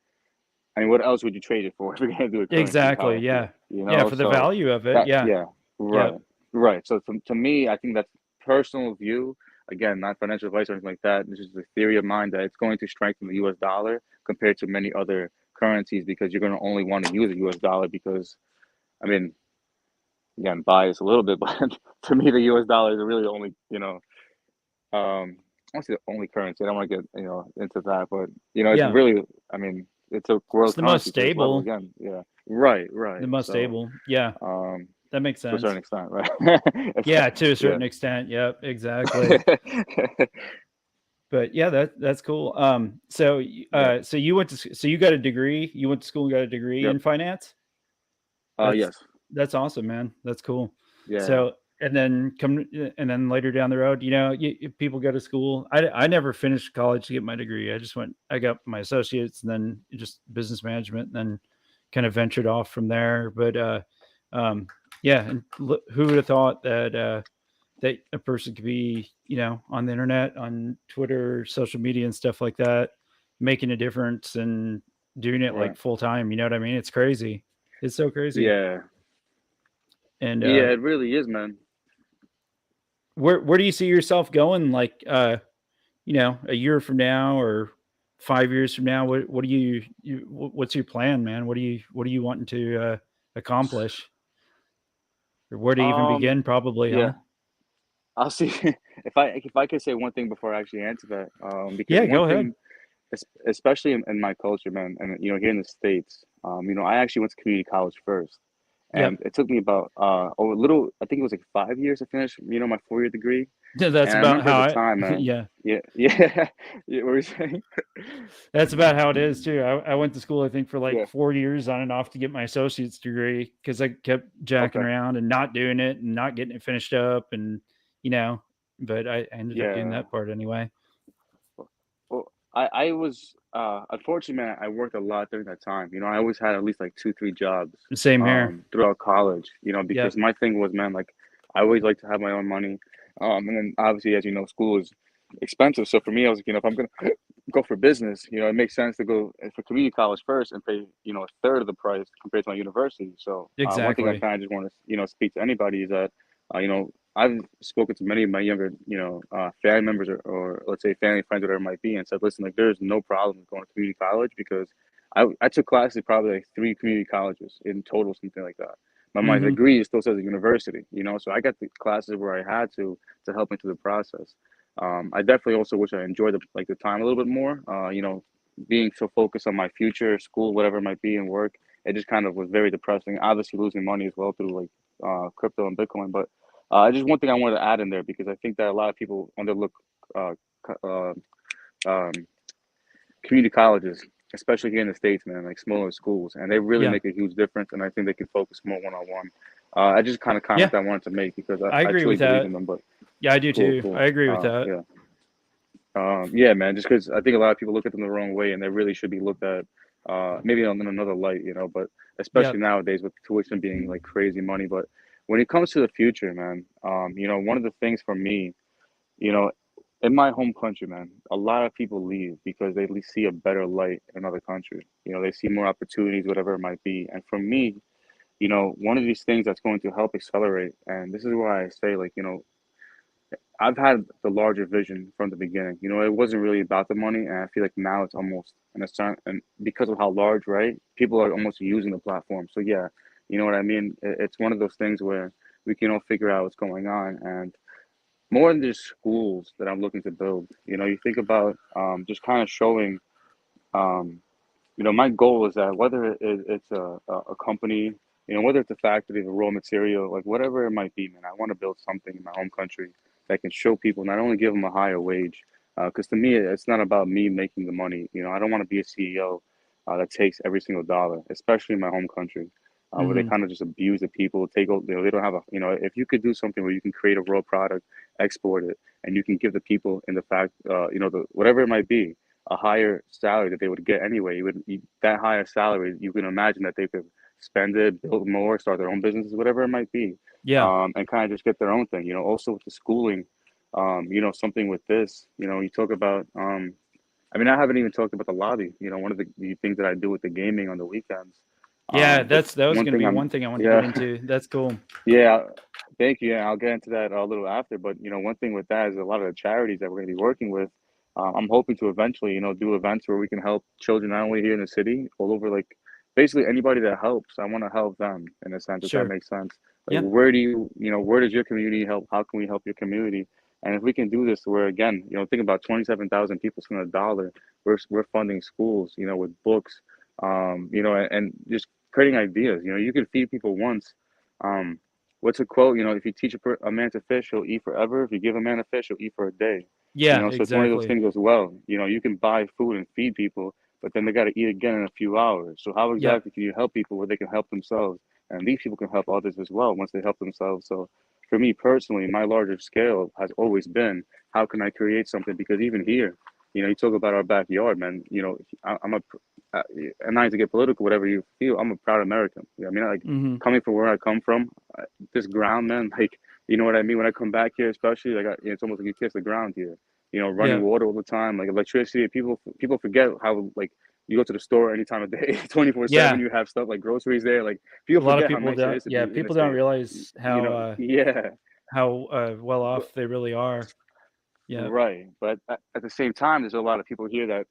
Speaker 2: I mean, what else would you trade it for if you're going to do a currency? Is how
Speaker 1: Exactly.
Speaker 2: I feel,
Speaker 1: Yeah. Yeah, for the
Speaker 2: So
Speaker 1: value of it.
Speaker 2: that,
Speaker 1: Yeah.
Speaker 2: yeah, right,
Speaker 1: Yep.
Speaker 2: right. So to me, I think that's personal view. Again, not financial advice or anything like that. This is a theory of mine that it's going to strengthen the US dollar compared to many other currencies, because you're going to only want to use the US dollar because, I mean, again, biased a little bit, but to me, the US dollar is really the only, I won't say the only currency. I don't want to get, into that, but, it's
Speaker 1: Yeah.
Speaker 2: really, I mean, it's a
Speaker 1: It's
Speaker 2: world
Speaker 1: the most
Speaker 2: currency to this level
Speaker 1: stable.
Speaker 2: again. Yeah. Right, right.
Speaker 1: The most
Speaker 2: So,
Speaker 1: stable. Yeah.
Speaker 2: um,
Speaker 1: That makes
Speaker 2: to a certain
Speaker 1: sense.
Speaker 2: extent, right?
Speaker 1: Yeah, to a
Speaker 2: Yeah.
Speaker 1: certain extent. Yep. Exactly. But yeah, that's cool.
Speaker 2: Yeah.
Speaker 1: So you went to so you got a degree. You went to school and got a degree
Speaker 2: Yep.
Speaker 1: in finance. That's
Speaker 2: Yes.
Speaker 1: that's awesome, man. That's cool.
Speaker 2: Yeah.
Speaker 1: So and then later down the road, people go to school. I never finished college to get my degree. I got my associates, and then just business management, and then kind of ventured off from there. But um, yeah, and who would have thought that that a person could be, on the internet, on Twitter, social media, and stuff like that, making a difference and doing it
Speaker 2: Right.
Speaker 1: like full time. You know what I mean? It's crazy. It's so crazy.
Speaker 2: Yeah.
Speaker 1: And
Speaker 2: Yeah, it really is, man.
Speaker 1: where do you see yourself going? Like, a year from now or 5 years from now? What do what's your plan, man? What are you wanting to accomplish? Or where to even
Speaker 2: Um,
Speaker 1: begin? Probably, huh?
Speaker 2: yeah, I'll see if I could say one thing before I actually answer that. Because
Speaker 1: Yeah,
Speaker 2: one
Speaker 1: go ahead.
Speaker 2: thing, especially in my culture, man, and here in the States, I actually went to community college first, and
Speaker 1: Yep.
Speaker 2: it took me about a little. I think it was like 5 years to finish, my 4-year degree.
Speaker 1: Yeah, that's
Speaker 2: And I
Speaker 1: about
Speaker 2: remember at
Speaker 1: how
Speaker 2: the
Speaker 1: I.
Speaker 2: time, man.
Speaker 1: Yeah,
Speaker 2: Yeah, yeah, yeah. What were you saying?
Speaker 1: that's about how it is too. I went to school, I think, for like
Speaker 2: Yeah.
Speaker 1: 4 years on and off to get my associate's degree because I kept jacking
Speaker 2: Okay.
Speaker 1: around and not doing it and not getting it finished up, and you know. But I ended up doing
Speaker 2: Yeah.
Speaker 1: that part anyway.
Speaker 2: Well, I was unfortunately, man, I worked a lot during that time. I always had at least like 2, 3 jobs
Speaker 1: Same here.
Speaker 2: throughout college, because
Speaker 1: Yep.
Speaker 2: my thing was, man, like I always like to have my own money. And then obviously, as you know, school is expensive. So for me, I was like, if I'm gonna go for business, it makes sense to go for community college first and pay, a third of the price compared to my university. So one thing I
Speaker 1: Exactly.
Speaker 2: kind of just want to, speak to anybody is that, I've spoken to many of my younger, family members or let's say family friends, whatever it might be, and said, listen, like there's no problem with going to community college because I took classes at probably like 3 community colleges in total, something like that. But my
Speaker 1: Hmm.
Speaker 2: degree still says a university, so I got the classes where I had to help me through the process. I definitely also wish I enjoyed the time a little bit more. Being so focused on my future, school, whatever it might be, and work, it just kind of was very depressing. Obviously, losing money as well through like crypto and Bitcoin, but just one thing I wanted to add in there because I think that a lot of people underlook uh, um, community colleges, especially here in the States, man, like smaller schools, and they really
Speaker 1: Yeah.
Speaker 2: make a huge difference. And I think they can focus more one on one. I just kind of
Speaker 1: Yeah.
Speaker 2: comment I wanted to make because
Speaker 1: I
Speaker 2: I
Speaker 1: agree
Speaker 2: truly
Speaker 1: with
Speaker 2: believe
Speaker 1: that.
Speaker 2: in them. But
Speaker 1: Yeah, I do
Speaker 2: cool,
Speaker 1: too.
Speaker 2: cool.
Speaker 1: I agree with that.
Speaker 2: Yeah. Yeah, man, just because I think a lot of people look at them the wrong way, and they really should be looked at maybe in another light, but especially
Speaker 1: Yep.
Speaker 2: nowadays with tuition being like crazy money. But when it comes to the future, man, one of the things for me, you know, in my home country, man, a lot of people leave because they see a better light in another country. They see more opportunities, whatever it might be. And for me, one of these things that's going to help accelerate, and this is why I say, like, I've had the larger vision from the beginning. It wasn't really about the money, and I feel like now it's almost in a sense, and because of how large, right? People are almost using the platform. So yeah, you know what I mean. It's one of those things where we can all figure out what's going on, and more than just schools that I'm looking to build. You think about just kind of showing. Um, my goal is that whether it's a company, whether it's a factory, a raw material, like whatever it might be, man, I want to build something in my home country that can show people, not only give them a higher wage, because to me, it's not about me making the money. I don't want to be a CEO that takes every single dollar, especially in my home country, where they
Speaker 1: Hmm.
Speaker 2: kind of just abuse the people, they don't have if you could do something where you can create a raw product, export it, and you can give the people in the fact, whatever it might be, a higher salary that they would get anyway. That higher salary, you can imagine that they could spend it, build more, start their own businesses, whatever it might be,
Speaker 1: Yeah.
Speaker 2: and kind of just get their own thing. Also with the schooling, something with this. You talk about. I mean, I haven't even talked about the lobby. One of the things that I do with the gaming on the weekends.
Speaker 1: Yeah.
Speaker 2: But
Speaker 1: That was
Speaker 2: one
Speaker 1: going to
Speaker 2: thing
Speaker 1: be
Speaker 2: I'm,
Speaker 1: one thing I wanted to get
Speaker 2: yeah,
Speaker 1: into. That's cool.
Speaker 2: yeah. Thank you. Yeah, I'll get into that a little after. But one thing with that is a lot of the charities that we're going to be working with. I'm hoping to eventually, do events where we can help children not only here in the city, all over. Like basically anybody that helps, I want to help them in a sense. If that
Speaker 1: Sure.
Speaker 2: makes sense. Like
Speaker 1: Yeah.
Speaker 2: where do where does your community help? How can we help your community? And if we can do this, where again, think about 27,000 people spend $1. We're funding schools, with books, and just creating ideas. You can feed people once. Um, What's a quote? If you teach a man to fish, he'll eat forever. If you give a man a fish, he'll eat for a day.
Speaker 1: Yeah.
Speaker 2: So it's one of those
Speaker 1: Exactly.
Speaker 2: things as well. You can buy food and feed people, but then they got to eat again in a few hours. So how
Speaker 1: Yep.
Speaker 2: exactly can you help people where they can help themselves? And these people can help others as well once they help themselves. So for me personally, my larger scale has always been how can I create something? Because even here, you talk about our backyard, man. I'm a and not to get political, whatever you feel, I'm a proud American. You know what I mean? Like,
Speaker 1: Mm-hmm.
Speaker 2: coming from where I come from, this ground, man, like, you know what I mean? When I come back here, especially, like, it's almost like you kiss the ground here. You know, running
Speaker 1: Yeah.
Speaker 2: water all the time, like electricity. People forget how, like, you go to the store any time of day, 24/7.
Speaker 1: Yeah.
Speaker 2: You have stuff like groceries there. Like, people
Speaker 1: A lot of
Speaker 2: forget how
Speaker 1: people
Speaker 2: nice it
Speaker 1: don't.
Speaker 2: is to
Speaker 1: Yeah,
Speaker 2: be in the
Speaker 1: people don't
Speaker 2: state.
Speaker 1: realize
Speaker 2: You know, yeah.
Speaker 1: how well
Speaker 2: But
Speaker 1: off they really are. Yeah.
Speaker 2: right, but at the same time, there's a lot of people here that,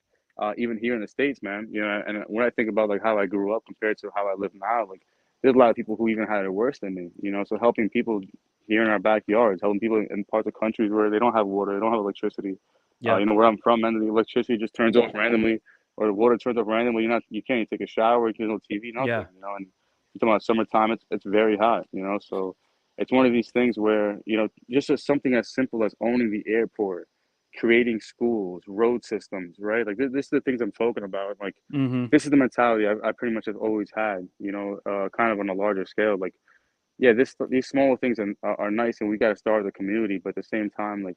Speaker 2: even here in the States, man, you know, and when I think about like how I grew up compared to how I live now, like, there's a lot of people who even had it worse than me, you know. So helping people here in our backyards, helping people in parts of countries where they don't have water, they don't have electricity.
Speaker 1: Yeah.
Speaker 2: You know, where I'm from, man, the electricity just turns off randomly, or the water turns off randomly. You can't even take a shower, there's no TV, nothing,
Speaker 1: Yeah.
Speaker 2: you know. And you're talking about summertime, it's very hot, you know. So it's one of these things where, you know, just as something as simple as owning the airport, creating schools, road systems, right? Like, this is the things I'm talking about. Like,
Speaker 1: Mm-hmm.
Speaker 2: this is the mentality I pretty much have always had, you know, kind of on a larger scale. Like, yeah, these small things are nice, and we got to start as a community, but at the same time, like,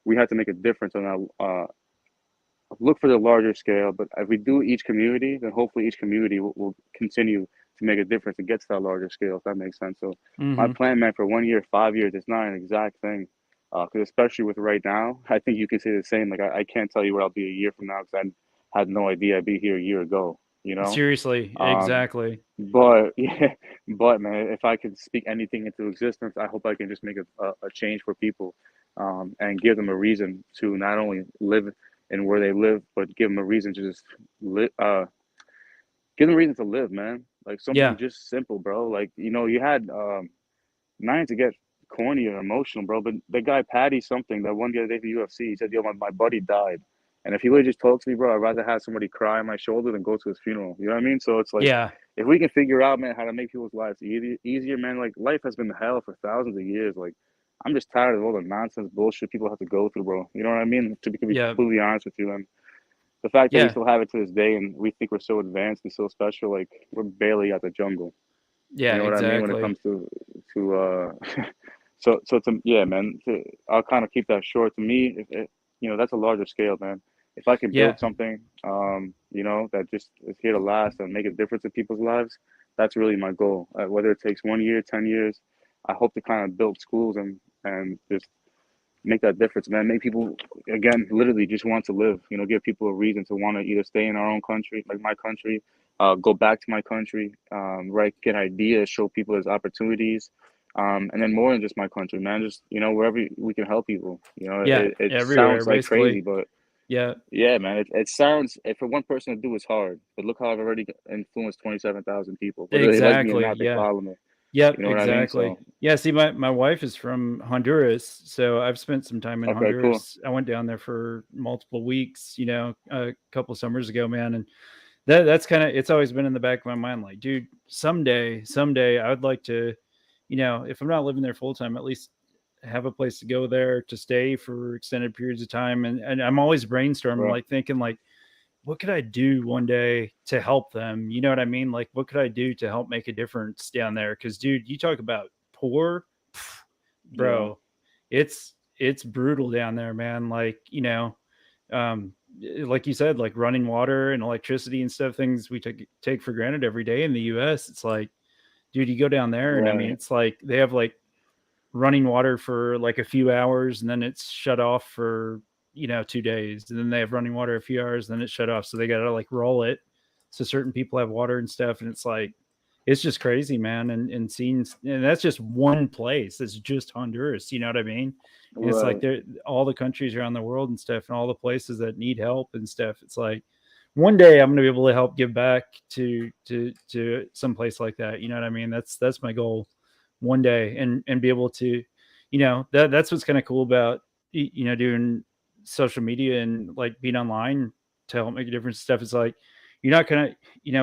Speaker 2: we have to make a difference on that. Look for the larger scale, but if we do each community, then hopefully each community will continue to make a difference and get to that larger scale, if that makes sense. So my
Speaker 1: Mm-hmm.
Speaker 2: plan, man, for 1 year, 5 years, it's not an exact thing. Because especially with right now, I think you can say the same. Like, I can't tell you where I'll be a year from now because I had no idea I'd be here a year ago, you know?
Speaker 1: Seriously,
Speaker 2: Um,
Speaker 1: exactly.
Speaker 2: but yeah, but man, if I could speak anything into existence, I hope I can just make a change for people, and give them a reason to not only live in where they live, but give them a reason to just live. Give them a reason to live, man. Like, something
Speaker 1: Yeah.
Speaker 2: just simple, bro. Like, you know, you had, not to get corny or emotional, bro, but the guy Patty something that won the other day for UFC, he said, "Yo, my buddy died, and if he would just talk to me, bro, I'd rather have somebody cry on my shoulder than go to his funeral." You know what I mean? So it's like,
Speaker 1: Yeah.
Speaker 2: if we can figure out, man, how to make people's lives easier, man. Like, life has been hell for thousands of years. Like, I'm just tired of all the nonsense bullshit people have to go through, bro. You know what I mean? To be
Speaker 1: Yeah.
Speaker 2: completely honest with you, and the fact that we
Speaker 1: Yeah.
Speaker 2: still have it to this day, and we think we're so advanced and so special, like, we're barely out the jungle. You
Speaker 1: Yeah.
Speaker 2: know what I mean? When it
Speaker 1: Exactly.
Speaker 2: comes to so to, yeah, man. I'll kind of keep that short. To me, if it, you know, that's a larger scale, man. If I can
Speaker 1: Yeah.
Speaker 2: build something, you know, that just is here to last and make a difference in people's lives, that's really my goal. Whether it takes 1 year, 10 years, I hope to kind of build schools and just make that difference, man. Make people, again, literally just want to live. You know, give people a reason to want to either stay in our own country, like my country, go back to my country, right? Get ideas, show people there's opportunities, and then more than just my country, man. Just, you know, wherever we can help people. You know,
Speaker 1: Yeah.
Speaker 2: it
Speaker 1: Everywhere,
Speaker 2: sounds like crazy,
Speaker 1: basically.
Speaker 2: but
Speaker 1: Yeah.
Speaker 2: yeah, man. It sounds, for one person to do, it's hard. But look how I've already influenced 27,000 people, whether they like me or
Speaker 1: Exactly.
Speaker 2: not. They
Speaker 1: Yeah.
Speaker 2: follow me.
Speaker 1: Yep,
Speaker 2: You know what I mean?
Speaker 1: exactly.
Speaker 2: So
Speaker 1: Yeah, see, my wife is from Honduras, so I've spent some time in
Speaker 2: okay, cool,
Speaker 1: Honduras. I went down there for multiple weeks, a couple summers ago, man, and that's kind of it's always been in the back of my mind, like, dude, someday, I would like to, if I'm not living there full time, at least have a place to go there to stay for extended periods of time, and I'm always brainstorming,
Speaker 2: bro.
Speaker 1: like thinking, like, what could I do one day to help them? You know what I mean? Like, what could I do to help make a difference down there? Because, dude, you talk about poor,
Speaker 2: Yeah,
Speaker 1: bro. It's brutal down there, man. Like, like you said, like running water and electricity and stuff, things we take for granted every day in the U.S. It's like, dude, you go down there, and I mean,
Speaker 2: right,
Speaker 1: it's like they have like running water for like a few hours, and then it's shut off for 2 days, and then they have running water a few hours, then it's shut off, so they gotta like roll it so certain people have water and stuff, and it's like it's just crazy, man. And seeing, and that's just one place, it's just Honduras, you know what I mean? And it's like
Speaker 2: right.
Speaker 1: they're all the countries around the world and stuff, and all the places that need help and stuff. It's like one day I'm going to be able to help give back to some place like that, you know what I mean? That's my goal one day, and be able to, that's what's kind of cool about doing social media and like being online to help make a difference and stuff. It's like you're not gonna,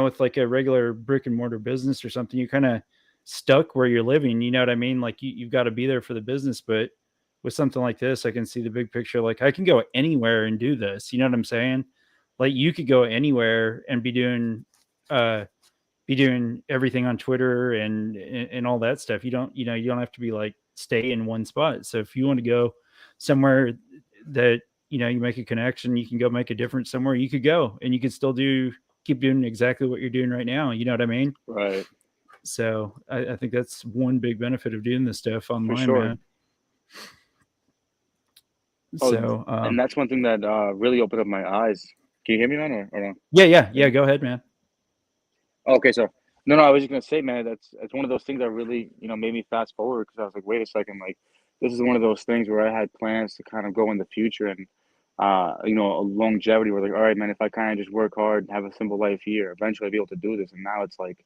Speaker 1: with like a regular brick and mortar business or something, you're kind of stuck where you're living, you know what I mean? Like you've got to be there for the business, but with something like this, I can see the big picture. Like I can go anywhere and do this, you know what I'm saying? Like you could go anywhere and uh be doing everything on Twitter and all that stuff. You don't have to be like stay in one spot. So if you want to go somewhere that you make a connection, you can go make a difference somewhere. You could go and you could still do keep doing exactly what you're doing right now. You know what I mean?
Speaker 2: Right.
Speaker 1: So I think that's one big benefit of doing this stuff
Speaker 2: For
Speaker 1: online,
Speaker 2: sure.
Speaker 1: man.
Speaker 2: Oh,
Speaker 1: So
Speaker 2: and that's one thing that really opened up my eyes. Can you hear me, man, or no?
Speaker 1: yeah. Go ahead, man.
Speaker 2: Okay, so no, I was just gonna say, man, that's one of those things that really, made me fast forward because I was like, wait a second, like this is one of those things where I had plans to kind of go in the future and, a longevity where like, all right, man, if I kind of just work hard and have a simple life here, eventually I'll be able to do this. And now it's like,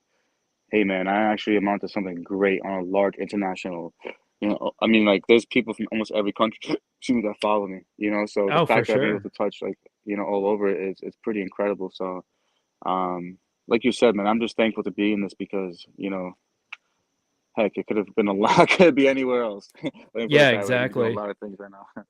Speaker 2: hey, man, I actually amount to something great on a large international, I mean, like there's people from almost every country, excuse me, that follow me, so the
Speaker 1: Oh, for
Speaker 2: fact that I'm able
Speaker 1: sure.
Speaker 2: to touch like, all over it is pretty incredible. So, um, like you said, man, I'm just thankful to be in this because, heck, it could have been a lot, it could be anywhere else. Let me put
Speaker 1: Yeah,
Speaker 2: it that way. I could be doing a
Speaker 1: exactly.
Speaker 2: lot of things right now.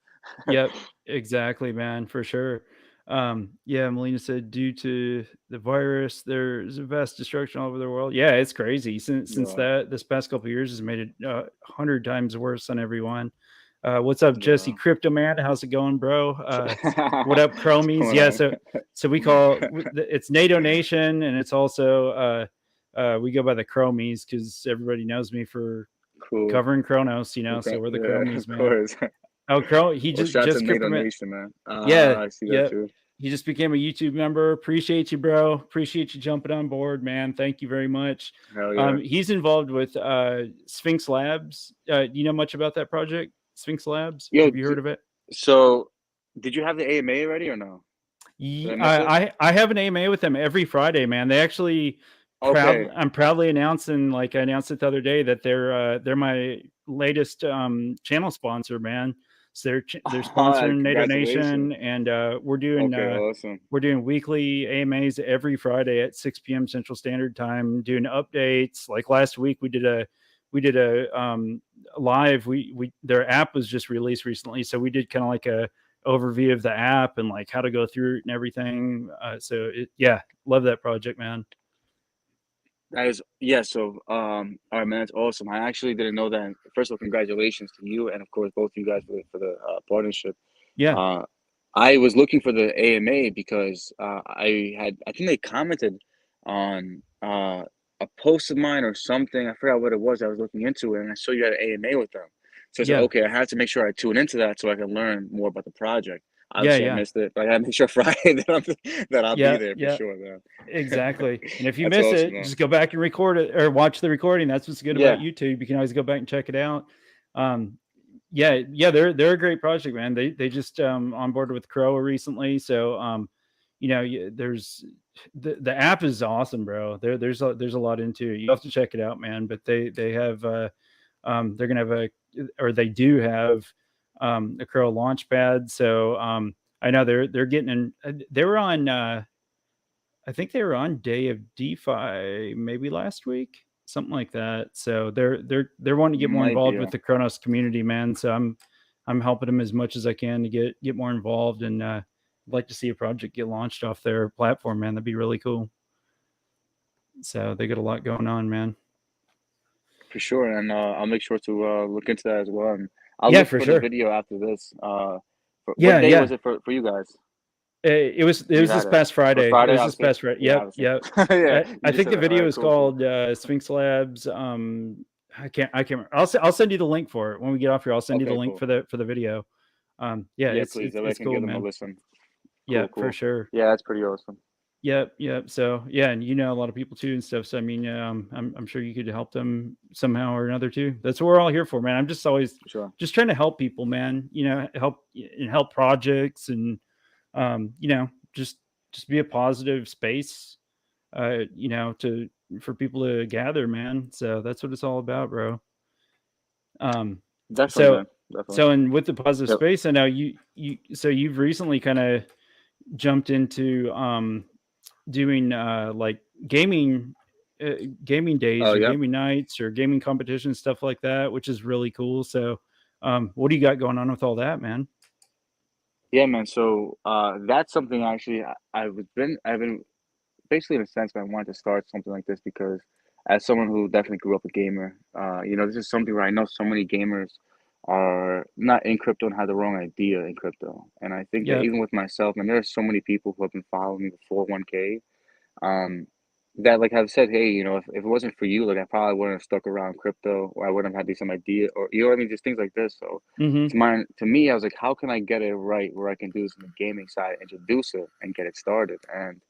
Speaker 1: Yep, exactly, man, for sure. Yeah, Melina said due to the virus, there's a vast destruction all over the world. Yeah, it's crazy. Since
Speaker 2: Yeah,
Speaker 1: that this past couple of years has made it 100 times worse on everyone. What's up, Jesse
Speaker 2: yeah.
Speaker 1: Crypto Man? How's it going, bro? What up,
Speaker 2: What's
Speaker 1: Chromies?
Speaker 2: going
Speaker 1: Yeah,
Speaker 2: on?
Speaker 1: so it's NATO Nation, and it's also we go by the Chromies because everybody knows me for
Speaker 2: Cool.
Speaker 1: covering Chronos.
Speaker 2: Okay.
Speaker 1: So we're the
Speaker 2: Yeah,
Speaker 1: Chromies,
Speaker 2: of
Speaker 1: man.
Speaker 2: course.
Speaker 1: Oh, Crow, he
Speaker 2: Well,
Speaker 1: just
Speaker 2: shout out to
Speaker 1: just
Speaker 2: NATO
Speaker 1: Crypto Man.
Speaker 2: Nation, man.
Speaker 1: Yeah,
Speaker 2: I see that
Speaker 1: yep.
Speaker 2: too.
Speaker 1: He just became a YouTube member. Appreciate you, bro. Appreciate you jumping on board, man. Thank you very much.
Speaker 2: Hell yeah.
Speaker 1: He's involved with Sphinx Labs. Do you know much about that project, Sphinx Labs?
Speaker 2: Yo,
Speaker 1: Have you heard of it?
Speaker 2: so did you have the AMA already or no? Did I miss it?
Speaker 1: I have an AMA with them every Friday, man. They actually
Speaker 2: Okay.
Speaker 1: I'm proudly announcing, like I announced it the other day, that they're my latest channel sponsor, man. So they're sponsoring NATO
Speaker 2: Congratulations.
Speaker 1: Nation, and
Speaker 2: Okay, awesome.
Speaker 1: we're doing weekly AMAs every Friday at 6 p.m. Central Standard Time, doing updates. Like last week, we did a live. We their app was just released recently, so we did kind of like a overview of the app and like how to go through it and everything. Yeah, love that project, man.
Speaker 2: That is, yeah. So, all right, man, that's awesome. I actually didn't know that. First of all, congratulations to you, and of course, both you guys for the partnership.
Speaker 1: Yeah,
Speaker 2: Uh, I was looking for the AMA because I think they commented on a post of mine or something. I forgot what it was. I was looking into it, and I saw you had an AMA with them. So I said,
Speaker 1: yeah,
Speaker 2: okay, I have to make sure I tune into that so I can learn more about the project. Obviously, I
Speaker 1: yeah.
Speaker 2: missed it, but I gotta make sure Friday that I'll be
Speaker 1: Yeah,
Speaker 2: there for
Speaker 1: yeah,
Speaker 2: sure, man.
Speaker 1: exactly. And if you
Speaker 2: That's
Speaker 1: miss
Speaker 2: awesome,
Speaker 1: it,
Speaker 2: man.
Speaker 1: just go back and record it or watch the recording. That's what's good about
Speaker 2: Yeah,
Speaker 1: YouTube. You can always go back and check it out. Um, yeah, they're a great project, man. They just onboarded with Crow recently, so there's the app is awesome, bro. There's a lot into it. You have to check it out, man. But they have they're gonna have or they do have a Crow launchpad. So I know they're getting in. They were on. I think they were on Day of DeFi maybe last week, something like that. So they're wanting to get more
Speaker 2: might be.
Speaker 1: involved with the Kronos community, man. So I'm helping them as much as I can to get more involved, and like to see a project get launched off their platform, man. That'd be really cool. So they got a lot going on, man.
Speaker 2: For sure, and I'll make sure to look into that as well. And I'll
Speaker 1: Yeah,
Speaker 2: look
Speaker 1: for
Speaker 2: for the
Speaker 1: sure.
Speaker 2: video after this. For what
Speaker 1: Yeah,
Speaker 2: day was
Speaker 1: yeah.
Speaker 2: it for you guys?
Speaker 1: It
Speaker 2: You
Speaker 1: was
Speaker 2: had
Speaker 1: this
Speaker 2: it.
Speaker 1: past
Speaker 2: It was
Speaker 1: Friday. It
Speaker 2: Friday,
Speaker 1: was this
Speaker 2: obviously.
Speaker 1: past Friday.
Speaker 2: Yeah,
Speaker 1: Yep,
Speaker 2: obviously.
Speaker 1: yep.
Speaker 2: Yeah, you
Speaker 1: I
Speaker 2: just
Speaker 1: think
Speaker 2: said
Speaker 1: the
Speaker 2: that. All
Speaker 1: video
Speaker 2: right,
Speaker 1: is
Speaker 2: cool, cool.
Speaker 1: called Sphinx Labs. I can't remember. I'll send you the link for it when we get off here. I'll send you the
Speaker 2: Okay,
Speaker 1: link
Speaker 2: cool.
Speaker 1: for the video. Yeah,
Speaker 2: Yeah, please. That way I
Speaker 1: it's
Speaker 2: can
Speaker 1: cool,
Speaker 2: give them a
Speaker 1: man.
Speaker 2: listen.
Speaker 1: Yeah,
Speaker 2: Cool,
Speaker 1: for
Speaker 2: cool.
Speaker 1: sure.
Speaker 2: Yeah, that's pretty awesome.
Speaker 1: Yep, yep. So yeah, and a lot of people too and stuff. So I mean, I'm sure you could help them somehow or another too. That's what we're all here for, man. I'm just always
Speaker 2: For sure.
Speaker 1: just trying to help people, man. Help projects and just be a positive space. To for people to gather, man. So that's what it's all about, bro. Um,
Speaker 2: Definitely,
Speaker 1: so
Speaker 2: man. Definitely.
Speaker 1: and with the positive
Speaker 2: Yep.
Speaker 1: space, I know you've recently kind of jumped into doing like gaming gaming
Speaker 2: Oh,
Speaker 1: days or
Speaker 2: yep.
Speaker 1: gaming nights or gaming competitions, stuff like that, which is really cool. So what do you got going on with all that, man?
Speaker 2: Yeah, man. So that's something actually I've been basically in a sense, man, I wanted to start something like this because as someone who definitely grew up a gamer, this is something where I know so many gamers are not in crypto and have the wrong idea in crypto. And I think that
Speaker 1: Yep.
Speaker 2: even with myself, and there are so many people who have been following me before 1K, that like have said, hey, if it wasn't for you, like I probably wouldn't have stuck around crypto, or I wouldn't have had some idea, or you know what I mean, just things like this. So
Speaker 1: Mm-hmm.
Speaker 2: to me, I was like, how can I get it right where I can do this in the gaming side, introduce it, and get it started? And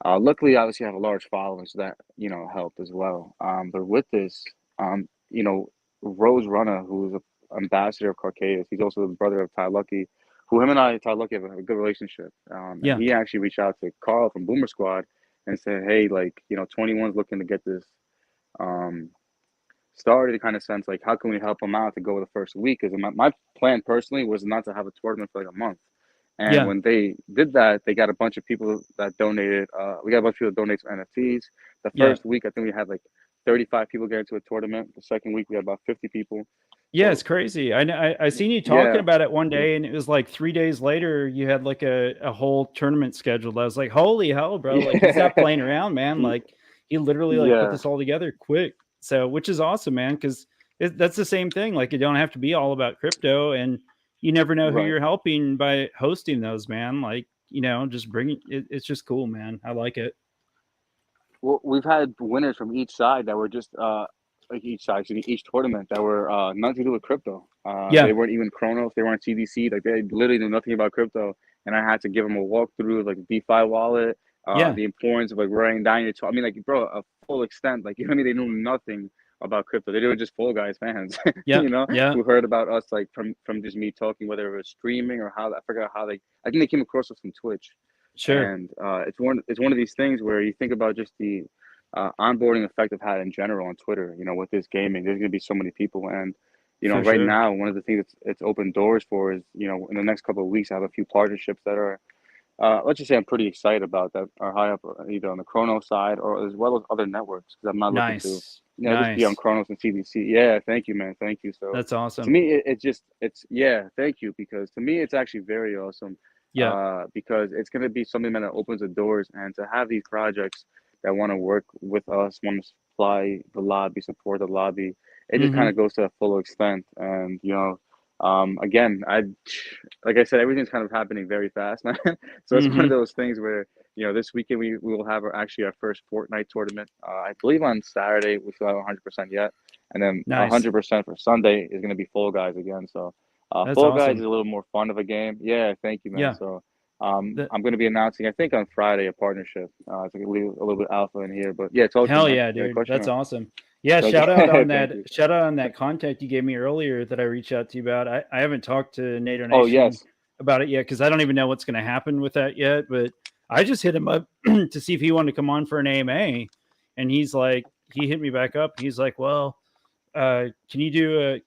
Speaker 2: luckily, obviously, I have a large following, so that helped as well. But with this, Rose Runner, who's a ambassador of Carcass, he's also the brother of Ty Lucky, who him and Ty Lucky have a good relationship. And
Speaker 1: Yeah.
Speaker 2: he actually reached out to Carl from Boomer Squad and said, hey, like 21's looking to get this um, started, kind of sense, like how can we help him out to go the first week? Because my plan personally was not to have a tournament for like a month. And
Speaker 1: Yeah.
Speaker 2: when they did that, they got a bunch of people that donated. We got a bunch of people that donate some NFTs. The
Speaker 1: Yeah.
Speaker 2: first week, I think we had like 35 people get into a tournament. The second week, we had about 50 people.
Speaker 1: Yeah,
Speaker 2: So
Speaker 1: it's crazy. I seen you talking
Speaker 2: yeah,
Speaker 1: about it one day, and it was like 3 days later you had like a whole tournament scheduled. I was like, holy hell, bro! Like he's not
Speaker 2: yeah,
Speaker 1: playing around, man. Like he literally like put
Speaker 2: yeah,
Speaker 1: this all together quick. So which is awesome, man, because that's the same thing. Like you don't have to be all about crypto, and you never know who
Speaker 2: right.
Speaker 1: you're helping by hosting those, man. Like just bringing it. It's just cool, man. I like it.
Speaker 2: Well, we've had winners from each side that were just like each side, excuse me, each tournament that were nothing to do with crypto. They
Speaker 1: Yeah,
Speaker 2: weren't even Chronos, they weren't CDC, like they literally knew nothing about crypto. And I had to give them a walkthrough of like the DeFi wallet,
Speaker 1: yeah,
Speaker 2: the importance of like writing down your. I mean, like bro, a full extent, like you know what I mean. They knew nothing about crypto. They were just Fall Guys fans,
Speaker 1: yeah, yeah.
Speaker 2: who heard about us like from just me talking, whether it was streaming or how I forgot how they. I think they came across us from Twitch.
Speaker 1: Sure,
Speaker 2: And it's one of these things where you think about just the onboarding effect I've had in general on Twitter. With this gaming, there's going to be so many people, and
Speaker 1: for
Speaker 2: right
Speaker 1: sure.
Speaker 2: now, one of the things it's opened doors for is in the next couple of weeks, I have a few partnerships that are let's just say I'm pretty excited about that are high up either on the Chrono side or as well as other networks because I'm not looking to
Speaker 1: Nice,
Speaker 2: just be on
Speaker 1: nice.
Speaker 2: Chronos and CDC. Yeah, thank you, man, thank you. So
Speaker 1: That's
Speaker 2: to
Speaker 1: awesome.
Speaker 2: me, it's yeah, thank you, because to me it's actually very awesome,
Speaker 1: Yeah.
Speaker 2: because it's going to be something that opens the doors, and to have these projects that want to work with us, want to supply the lobby, support the lobby, it just kind
Speaker 1: Mm-hmm.
Speaker 2: of goes to a full extent. And again, I like I said, everything's kind of happening very fast, man. So it's one of
Speaker 1: Mm-hmm.
Speaker 2: those things where this weekend we will have actually our first Fortnite tournament. I believe on Saturday we still have 100% yet, and then
Speaker 1: Nice.
Speaker 2: 100% for Sunday is going to be Fall Guys again. So
Speaker 1: That's
Speaker 2: Fall Guys is
Speaker 1: awesome.
Speaker 2: a little more fun of a game. Yeah, thank you, man.
Speaker 1: Yeah.
Speaker 2: So
Speaker 1: That
Speaker 2: I'm going to be announcing, I think on Friday, a partnership. So I can leave a little bit alpha in here, but yeah, talk to me,
Speaker 1: hell
Speaker 2: man.
Speaker 1: yeah,
Speaker 2: You got a
Speaker 1: dude.
Speaker 2: question?
Speaker 1: That's
Speaker 2: Or?
Speaker 1: awesome. Yeah,
Speaker 2: Okay, thank you.
Speaker 1: shout out on that contact you gave me earlier that I reached out to you about. I haven't talked to NATO
Speaker 2: Oh
Speaker 1: Nation
Speaker 2: yes.
Speaker 1: about it yet because I don't even know what's gonna happen with that yet. But I just hit him up to see if he wanted to come on for an AMA. And he hit me back up. He's like, well, can you do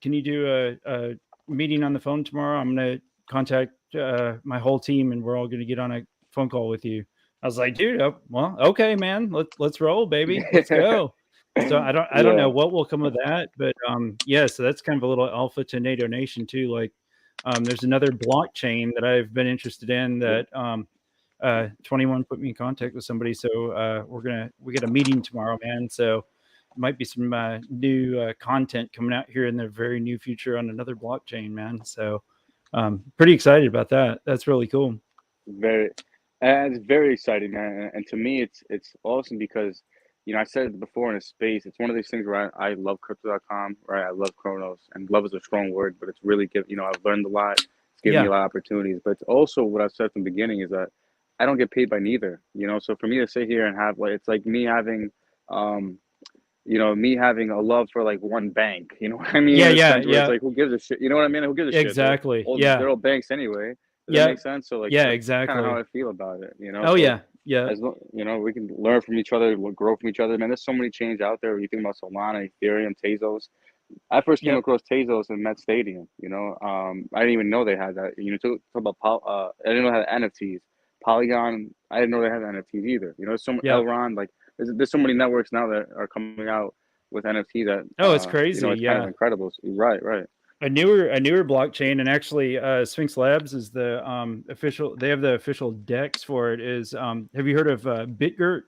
Speaker 1: a meeting on the phone tomorrow? I'm gonna contact my whole team and we're all gonna get on a phone call with you. I was like, dude, well, okay, man, let's roll, baby, let's go. So I don't know
Speaker 2: Yeah,
Speaker 1: what will come of that, but yeah, so that's kind of a little alpha to NATO Nation too. Like, there's another blockchain that I've been interested in
Speaker 2: yeah.
Speaker 1: that 21 put me in contact with somebody, so we get a meeting tomorrow, man. So might be some new content coming out here in the very near future on another blockchain, man. So pretty excited about that. That's really cool.
Speaker 2: Very, and it's very exciting, man. And to me, it's awesome because, I said it before in a space. It's one of these things where I love crypto.com, right? I love Chronos, and love is a strong word, but it's really I've learned a lot. It's given me a
Speaker 1: Yeah,
Speaker 2: lot of opportunities. But it's also what I've said from the beginning is that I don't get paid by neither. So for me to sit here and have like it's like um, me having a love for like one bank. You know what I mean?
Speaker 1: yeah,
Speaker 2: In a
Speaker 1: yeah,
Speaker 2: sense where it's
Speaker 1: yeah,
Speaker 2: like, who gives a shit? You know what I mean? Who gives a shit? They're
Speaker 1: exactly.
Speaker 2: all
Speaker 1: Yeah,
Speaker 2: they're all banks anyway. Does that
Speaker 1: yeah,
Speaker 2: make sense? So like
Speaker 1: yeah,
Speaker 2: that's kind of how
Speaker 1: exactly.
Speaker 2: I feel about it.
Speaker 1: Oh
Speaker 2: So
Speaker 1: yeah, yeah,
Speaker 2: we can learn from each other, grow from each other. Man, there's so many chains out there. You think about Solana, Ethereum, Tezos. I first came
Speaker 1: yep.
Speaker 2: across Tezos in Met Stadium. I didn't even know they had that. Talk about I didn't know they had NFTs. Polygon, I didn't know they had NFTs either. Some
Speaker 1: Yeah.
Speaker 2: Elrond, like there's so many networks now that are coming out with NFT that
Speaker 1: Oh, it's crazy.
Speaker 2: it's kind of
Speaker 1: Yeah.
Speaker 2: incredible. Right, right.
Speaker 1: A newer blockchain, and actually Sphinx Labs is the official, they have the official dex for it. Is have you heard of Bitgert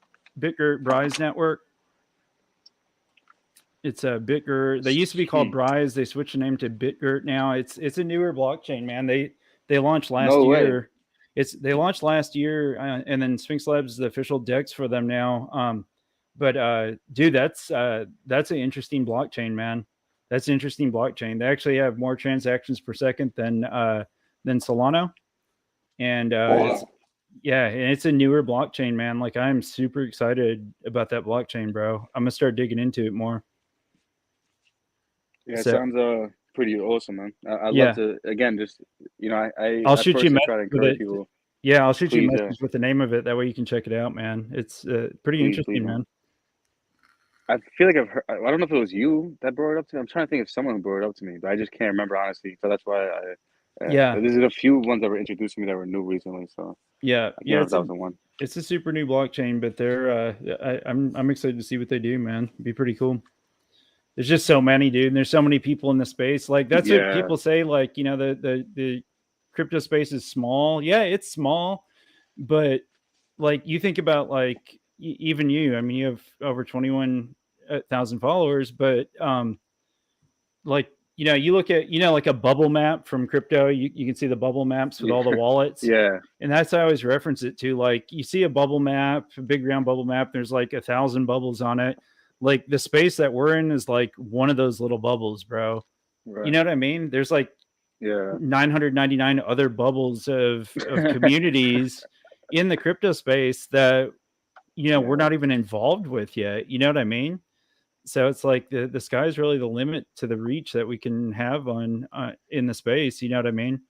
Speaker 1: Brise network? It's a Bitgert. They used to be called
Speaker 2: Hmm.
Speaker 1: Brise. They switched the name to Bitgert now. It's a newer blockchain, man. They launched last
Speaker 2: No way.
Speaker 1: year. They launched last year, and then Sphinx Labs is the official DEX for them now. But dude, that's an interesting blockchain, man. That's an interesting blockchain. They actually have more transactions per second than Solana, and
Speaker 2: Wow.
Speaker 1: it's a newer blockchain, man. Like, I'm super excited about that blockchain, bro. I'm gonna start digging into it more.
Speaker 2: Yeah, it
Speaker 1: So
Speaker 2: sounds pretty awesome, man. I'd love
Speaker 1: yeah,
Speaker 2: to again. Just
Speaker 1: I'll
Speaker 2: I
Speaker 1: shoot you a
Speaker 2: personally
Speaker 1: message
Speaker 2: try to
Speaker 1: with
Speaker 2: encourage
Speaker 1: it.
Speaker 2: people.
Speaker 1: Yeah, I'll shoot you a
Speaker 2: Please, yeah,
Speaker 1: message with the name of it. That way you can check it out, man. It's pretty
Speaker 2: please,
Speaker 1: interesting,
Speaker 2: man.
Speaker 1: man.
Speaker 2: I feel like I've heard. I don't know if it was you that brought it up to me. I'm trying to think of someone who brought it up to me, but I just can't remember honestly. So that's why
Speaker 1: Yeah,
Speaker 2: there's a few ones that were introduced to me that were new recently. So I can't
Speaker 1: yeah.
Speaker 2: remember if that was the one.
Speaker 1: It's a super new blockchain, but I'm excited to see what they do, man. It'd be pretty cool. There's just so many, dude, and there's so many people in the space. Like, that's what
Speaker 2: Yeah,
Speaker 1: people say. Like, the crypto space is small. Yeah, it's small, but like, you think about, like, even you. I mean, you have over 21,000 followers, but like, you look at, like a bubble map from crypto. You can see the bubble maps with
Speaker 2: yeah,
Speaker 1: all the wallets,
Speaker 2: yeah,
Speaker 1: and that's how I always reference it to. Like, you see a bubble map, a big round bubble map. There's like 1,000 bubbles on it. Like, the space that we're in is like one of those little bubbles, bro. You know
Speaker 2: right,
Speaker 1: what I mean? There's like
Speaker 2: yeah,
Speaker 1: 999 other bubbles of communities in the crypto space that we're
Speaker 2: yeah.
Speaker 1: not even involved with yet. You know what I mean? So it's like the sky's really the limit to the reach that we can have on in the space. You know what I mean?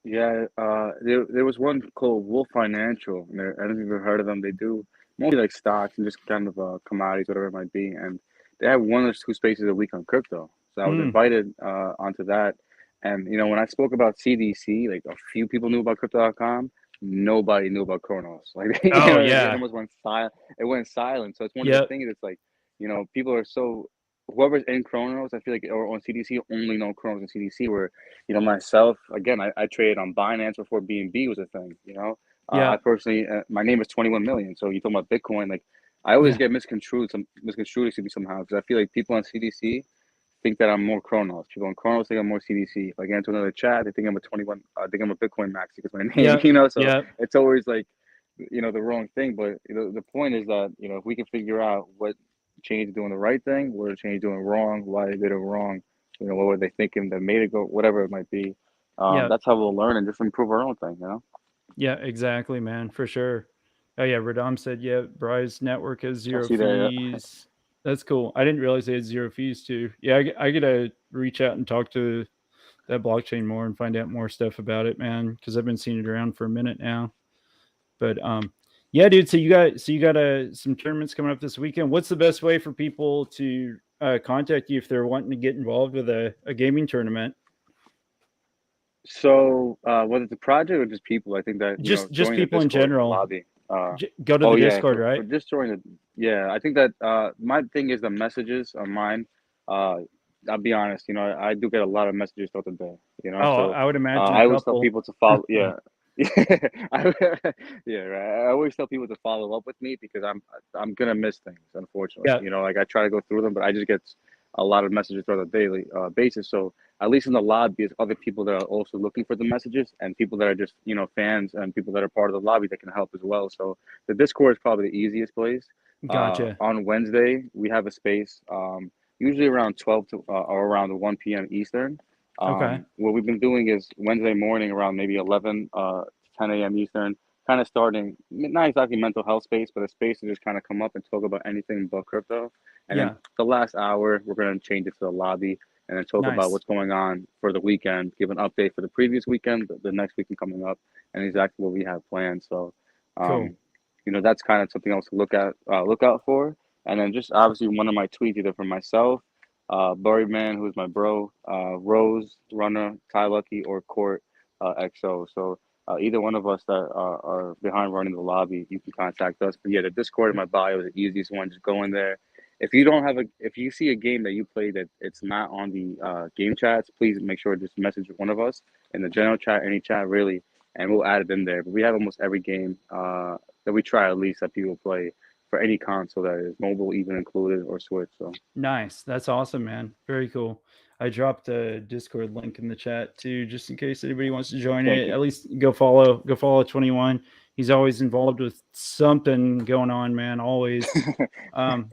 Speaker 2: Yeah, there was one called Wolf Financial. And I don't know if you've ever heard of them. They do mostly like stocks and just kind of commodities, whatever it might be. And they have one or two spaces a week on crypto. So I was
Speaker 1: Mm.
Speaker 2: invited onto that. And when I spoke about CDC, like a few people knew about Crypto.com. Nobody knew about Chronos. Like
Speaker 1: Oh
Speaker 2: it
Speaker 1: yeah.
Speaker 2: almost went silent. It went silent. So it's one of the
Speaker 1: Yep.
Speaker 2: things. It's like people are so whoever's in Chronos, I feel like, or on CDC only know Chronos and CDC. Where myself, again, I traded on Binance before BNB was a thing. I
Speaker 1: Yep.
Speaker 2: personally, my name is 21 million. So you talking about Bitcoin, like I always
Speaker 1: Yeah.
Speaker 2: get misconstrued excuse me, somehow because I feel like people on CDC think that I'm more Chronos. People on Chronos think I'm more CDC. If I get into another chat, they think I'm a 21. I think I'm a Bitcoin maxi because my name.
Speaker 1: Yep.
Speaker 2: So
Speaker 1: Yep.
Speaker 2: it's always like the wrong thing. But the point is that if we can figure out what change is doing the right thing, what the change doing wrong, why they did it wrong, what were they thinking that made it go, whatever it might be.
Speaker 1: Yep.
Speaker 2: That's how we'll learn and just improve our own thing.
Speaker 1: Yeah. Exactly, man. For sure. Oh yeah. Radam said, yeah, Bry's network has
Speaker 2: I
Speaker 1: zero
Speaker 2: see that.
Speaker 1: fees. That's cool. I didn't realize they had zero fees too. Yeah, I gotta reach out and talk to that blockchain more and find out more stuff about it, man. Because I've been seeing it around for a minute now. But yeah, dude. So you got some tournaments coming up this weekend. What's the best way for people to contact you if they're wanting to get involved with a gaming tournament?
Speaker 2: So whether it's a project or just people, I think that
Speaker 1: Just
Speaker 2: join the
Speaker 1: people in
Speaker 2: Discord, the
Speaker 1: general.
Speaker 2: lobby.
Speaker 1: Go to
Speaker 2: Oh
Speaker 1: the
Speaker 2: yeah,
Speaker 1: Discord,
Speaker 2: for
Speaker 1: right?
Speaker 2: just joining the yeah, I think that my thing is the messages are mine. Uh, I'll be honest, I do get a lot of messages throughout the day.
Speaker 1: Oh,
Speaker 2: So
Speaker 1: I would imagine a
Speaker 2: I always tell
Speaker 1: couple.
Speaker 2: people to follow. Yeah, I, yeah, right. I always tell people to follow up with me because I'm gonna miss things, unfortunately.
Speaker 1: Yeah,
Speaker 2: Like I try to go through them, but I just get a lot of messages throughout the daily basis. So at least in the lobby, is other people that are also looking for the messages and people that are just fans and people that are part of the lobby that can help as well. So the Discord is probably the easiest place.
Speaker 1: gotcha.
Speaker 2: On Wednesday, we have a space, usually around 12 to or around 1 p.m. Eastern.
Speaker 1: Okay.
Speaker 2: What we've been doing is Wednesday morning around maybe 11 to 10 a.m. Eastern, kind of starting, not exactly mental health space, but a space to just kind of come up and talk about anything but crypto. And then
Speaker 1: Yeah.
Speaker 2: the last hour, we're going to change it to the lobby and then talk about
Speaker 1: Nice.
Speaker 2: what's going on for the weekend, give an update for the previous weekend, the next weekend coming up, and exactly what we have planned. So,
Speaker 1: Cool.
Speaker 2: um, that's kind of something else to look out for. And then just obviously one of my tweets, either from myself, Burryman, who's my bro, Rose, Runner, Ty Lucky, or Court XO. So either one of us that are behind running the lobby, you can contact us. But yeah, the Discord in my bio is the easiest one. Just go in there. If you see a game that you play that it's not on the game chats, please make sure to just message one of us in the general chat, any chat really, and we'll add it in there. But we have almost every game that we try at least that people play for any console that is mobile, even included, or Switch. So
Speaker 1: Nice. That's awesome, man. Very cool. I dropped a Discord link in the chat too, just in case anybody wants to join
Speaker 2: Thank
Speaker 1: it.
Speaker 2: you.
Speaker 1: At least go follow 21. He's always involved with something going on, man. Always.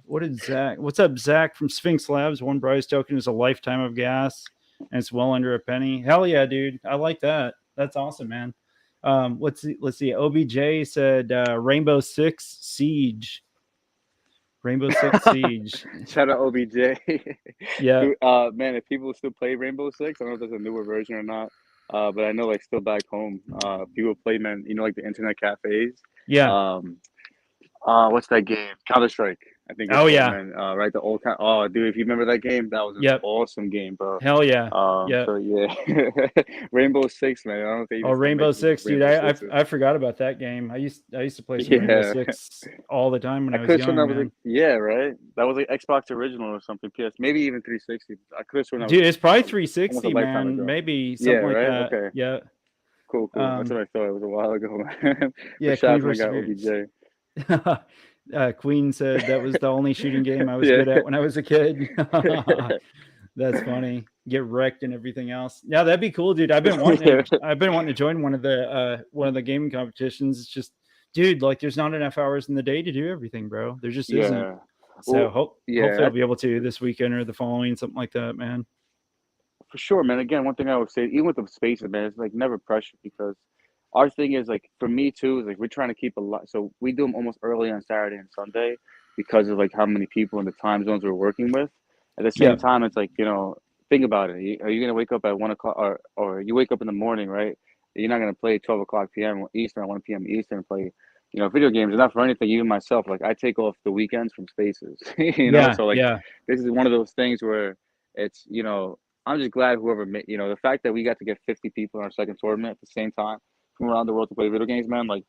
Speaker 1: What did Zach? What's up, Zach from Sphinx Labs? One Bryce token is a lifetime of gas, and it's well under a penny. Hell yeah, dude! I like that. That's awesome, man. Let's see. OBJ said Rainbow Six Siege. Rainbow Six Siege.
Speaker 2: Shout out OBJ.
Speaker 1: Yeah.
Speaker 2: Man, if people still play Rainbow Six, I don't know if there's a newer version or not. But I know like still back home, people play, man, like the internet cafes.
Speaker 1: Yeah.
Speaker 2: Um, what's that game? Counter-Strike, I think it's
Speaker 1: Oh
Speaker 2: called,
Speaker 1: yeah.
Speaker 2: man. Right, the old oh, dude, if you remember that game, that was an
Speaker 1: Yep.
Speaker 2: awesome game, bro.
Speaker 1: Hell yeah. Yeah.
Speaker 2: So yeah, Rainbow Six, man. I don't think they
Speaker 1: Oh,
Speaker 2: even still
Speaker 1: Rainbow
Speaker 2: make
Speaker 1: Six, dude.
Speaker 2: Rainbow Sixes.
Speaker 1: I forgot about that game. I used to play some Rainbow
Speaker 2: Yeah,
Speaker 1: Six all the time when
Speaker 2: I
Speaker 1: I was
Speaker 2: could have sworn
Speaker 1: young,
Speaker 2: that was like,
Speaker 1: man.
Speaker 2: yeah, right. That was like Xbox original or something. PS, maybe even 360. I could have sworn that was
Speaker 1: Dude, it's probably
Speaker 2: almost a
Speaker 1: 360,
Speaker 2: lifetime
Speaker 1: man.
Speaker 2: ago.
Speaker 1: Maybe
Speaker 2: Yeah,
Speaker 1: something like
Speaker 2: right.
Speaker 1: that.
Speaker 2: Okay,
Speaker 1: Yeah.
Speaker 2: cool. That's
Speaker 1: Um,
Speaker 2: what I thought. It was a while ago, man.
Speaker 1: yeah,
Speaker 2: But shout out
Speaker 1: Queen
Speaker 2: to my guy
Speaker 1: Perseverance.
Speaker 2: OBJ.
Speaker 1: Queen said that was the only shooting game I was
Speaker 2: Yeah.
Speaker 1: good at when I was a kid. That's funny. Get wrecked and everything else. Yeah, that'd be cool, dude. I've been wanting to join one of the gaming competitions. It's just, dude, like there's not enough hours in the day to do everything, bro. There just isn't.
Speaker 2: Yeah.
Speaker 1: So
Speaker 2: Well,
Speaker 1: hopefully
Speaker 2: yeah,
Speaker 1: I'll be able to this weekend or the following, something like that, man.
Speaker 2: for sure, man. Again, one thing I would say, even with the spaces, man, it's like never pressure because our thing is like for me too, is like we're trying to keep a lot. So we do them almost early on Saturday and Sunday because of like how many people in the time zones we're working with. At the same
Speaker 1: Yeah.
Speaker 2: time, it's like, think about it. Are you gonna wake up at 1 o'clock or you wake up in the morning, right? You're not gonna play 12 o'clock p.m. Eastern, 1 p.m. Eastern, play, video games. Not for anything. Even myself, like I take off the weekends from spaces,
Speaker 1: Yeah.
Speaker 2: So like
Speaker 1: Yeah.
Speaker 2: this is one of those things where it's, I'm just glad whoever made, the fact that we got to get 50 people in our second tournament at the same time from around the world to play video games, man, like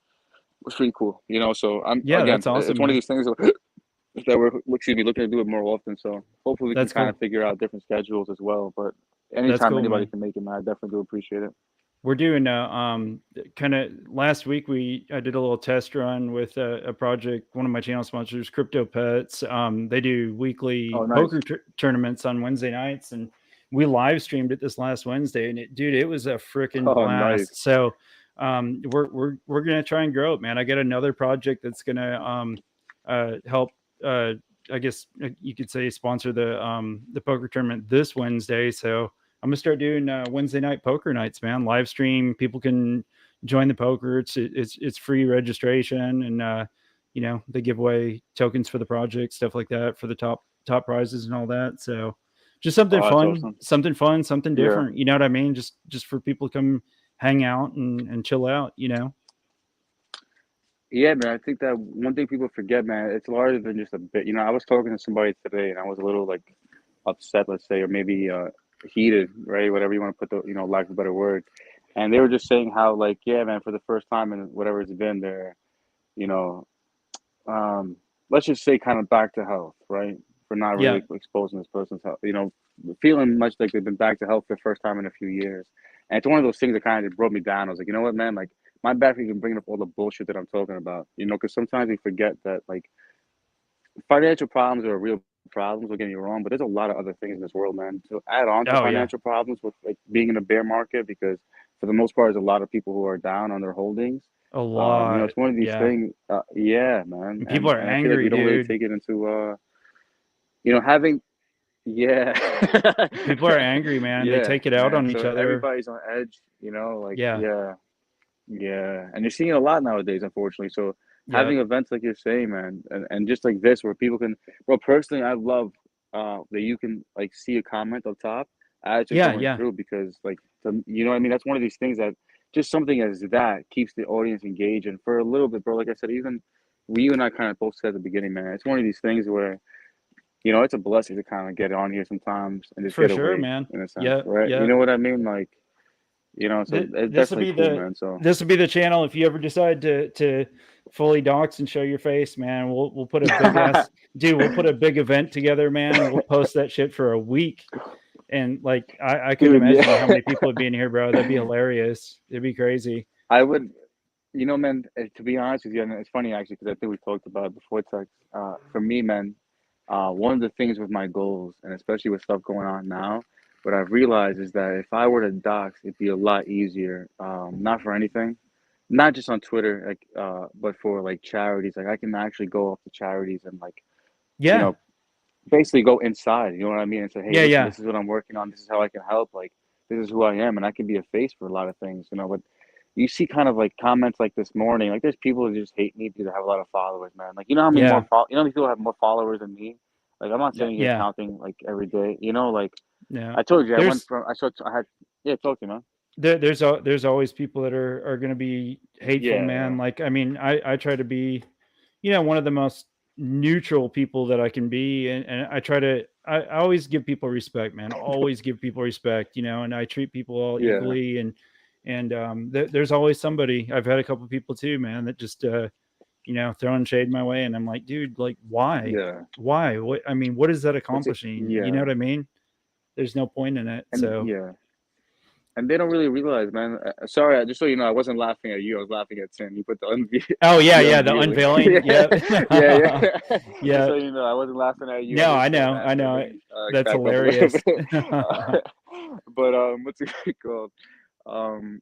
Speaker 2: was pretty cool, So I'm
Speaker 1: Yeah.
Speaker 2: again,
Speaker 1: That's awesome,
Speaker 2: it's one of
Speaker 1: man.
Speaker 2: these things that we're excuse me looking to do it more often. So hopefully we can
Speaker 1: That's
Speaker 2: kind of
Speaker 1: cool.
Speaker 2: figure out different schedules as well. But
Speaker 1: That's
Speaker 2: anytime
Speaker 1: cool,
Speaker 2: anybody
Speaker 1: man.
Speaker 2: can make it, man, I definitely do appreciate it.
Speaker 1: We're doing kind of last week I did a little test run with a project, one of my channel sponsors, Crypto Pets. They do weekly
Speaker 2: Oh, nice.
Speaker 1: poker tournaments on Wednesday nights, and we live streamed it this last Wednesday, and it was a freaking
Speaker 2: Oh, nice.
Speaker 1: blast. So we're gonna try and grow it, man. I got another project that's gonna help, I guess you could say, sponsor the poker tournament this Wednesday. So I'm gonna start doing Wednesday night poker nights, man. Live stream. People can join the poker. It's free registration, and they give away tokens for the project, stuff like that, for the top prizes and all that. So just something
Speaker 2: Oh, that's
Speaker 1: fun,
Speaker 2: awesome.
Speaker 1: something
Speaker 2: Yeah.
Speaker 1: different. You know what I mean? Just for people to come hang out and chill out.
Speaker 2: Yeah, man. I think that one thing people forget, man, it's larger than just a bit. I was talking to somebody today, and I was a little like upset, let's say, or maybe heated, right? Whatever you want to put the, lack of a better word. And they were just saying how, like, yeah, man, for the first time in whatever it's been, they're, you know, let's just say kind of back to health, right? For not
Speaker 1: Yeah,
Speaker 2: really exposing this person's health, feeling much like they've been back to health for the first time in a few years. And it's one of those things that kind of brought me down. I was like, you know what, man, like my bad for even bringing up all the bullshit that I'm talking about, because sometimes we forget that like financial problems are real problems, don't get me wrong, but there's a lot of other things in this world, man. To add on to
Speaker 1: oh yeah,
Speaker 2: financial problems with like being in a bear market, because for the most part, there's a lot of people who are down on their holdings.
Speaker 1: a lot.
Speaker 2: It's one of these
Speaker 1: Yeah,
Speaker 2: things. Yeah, man,
Speaker 1: and people
Speaker 2: and
Speaker 1: are
Speaker 2: I feel like we
Speaker 1: angry,
Speaker 2: don't really
Speaker 1: dude.
Speaker 2: take it into having. Yeah,
Speaker 1: People are angry, man. They
Speaker 2: yeah,
Speaker 1: take it out
Speaker 2: man.
Speaker 1: on each
Speaker 2: So
Speaker 1: other.
Speaker 2: everybody's on edge, like
Speaker 1: Yeah,
Speaker 2: yeah, yeah, and you're seeing it a lot nowadays, unfortunately. So
Speaker 1: yeah,
Speaker 2: having events like you're saying, man, and just like this, where people can, well, personally, I love that you can like see a comment up top as you're
Speaker 1: yeah,
Speaker 2: going
Speaker 1: yeah,
Speaker 2: through, because like you know what I mean. That's one of these things that just something as that keeps the audience engaged, and for a little bit, bro. Like I said, even you and I kind of both said at the beginning, man. It's one of these things where it's a blessing to kind of get on here sometimes and just
Speaker 1: for
Speaker 2: get
Speaker 1: sure,
Speaker 2: away
Speaker 1: man.
Speaker 2: in a sense,
Speaker 1: Yeah,
Speaker 2: right? You
Speaker 1: yeah.
Speaker 2: know what I mean? Like, so it's
Speaker 1: This will
Speaker 2: definitely
Speaker 1: be
Speaker 2: cool, man. So.
Speaker 1: the channel if you ever decide to fully dox and show your face, man. We'll put a big ass dude. We'll put a big event together, man. We'll post that shit for a week, and like I couldn't
Speaker 2: Dude,
Speaker 1: imagine how
Speaker 2: yeah.
Speaker 1: many people would be in here, bro. That'd be hilarious. It'd be crazy.
Speaker 2: I would, man, to be honest with you, and it's funny actually, because I think we talked about it before text. For me, man, one of the things with my goals, and especially with stuff going on now, what I've realized is that if I were to dox, it'd be a lot easier. Not for anything, not just on Twitter, like but for like charities. Like I can actually go up to charities and like you
Speaker 1: Yeah.
Speaker 2: know basically go inside. You know what I mean? And say, hey,
Speaker 1: Yeah.
Speaker 2: listen,
Speaker 1: Yeah.
Speaker 2: this is what I'm working on. This is how I can help. Like this is who I am, and I can be a face for a lot of things. You know, but you see kind of like comments like this morning, like there's people who just hate me because I have a lot of followers, man. Like you know how many
Speaker 1: Yeah.
Speaker 2: you know how many people have more followers than me. Like I'm not
Speaker 1: Yeah.
Speaker 2: sitting here
Speaker 1: Yeah.
Speaker 2: counting like every day. You know, like
Speaker 1: Yeah.
Speaker 2: I told you,
Speaker 1: There's
Speaker 2: I had, yeah, talk to you, man.
Speaker 1: there's always people that are going to be hateful,
Speaker 2: Yeah, yeah,
Speaker 1: man. Like, I mean, I try to be, one of the most neutral people that I can be, and I try to, I always give people respect, man. Always give people respect, and I treat people all
Speaker 2: yeah,
Speaker 1: equally, and there's always somebody. I've had a couple people too, man, that just throwing shade my way, and I'm like, dude, like,
Speaker 2: yeah.
Speaker 1: why? What? I mean, what is that
Speaker 2: It's
Speaker 1: accomplishing? You know
Speaker 2: yeah,
Speaker 1: what I mean? There's no point in it.
Speaker 2: and
Speaker 1: So,
Speaker 2: yeah, and they don't really realize, man. Sorry, just so you know, I wasn't laughing at you. I was laughing at Tim. You put the
Speaker 1: oh yeah,
Speaker 2: the
Speaker 1: yeah, the
Speaker 2: unveiling.
Speaker 1: unveiling.
Speaker 2: Yeah,
Speaker 1: Yep.
Speaker 2: yeah, yeah. Just
Speaker 1: Yeah.
Speaker 2: so you know, I wasn't laughing at you. I
Speaker 1: No,
Speaker 2: did
Speaker 1: I
Speaker 2: see that
Speaker 1: know, I
Speaker 2: man
Speaker 1: know.
Speaker 2: really
Speaker 1: That's
Speaker 2: cracked up a little
Speaker 1: hilarious.
Speaker 2: bit. But what's it called? Um,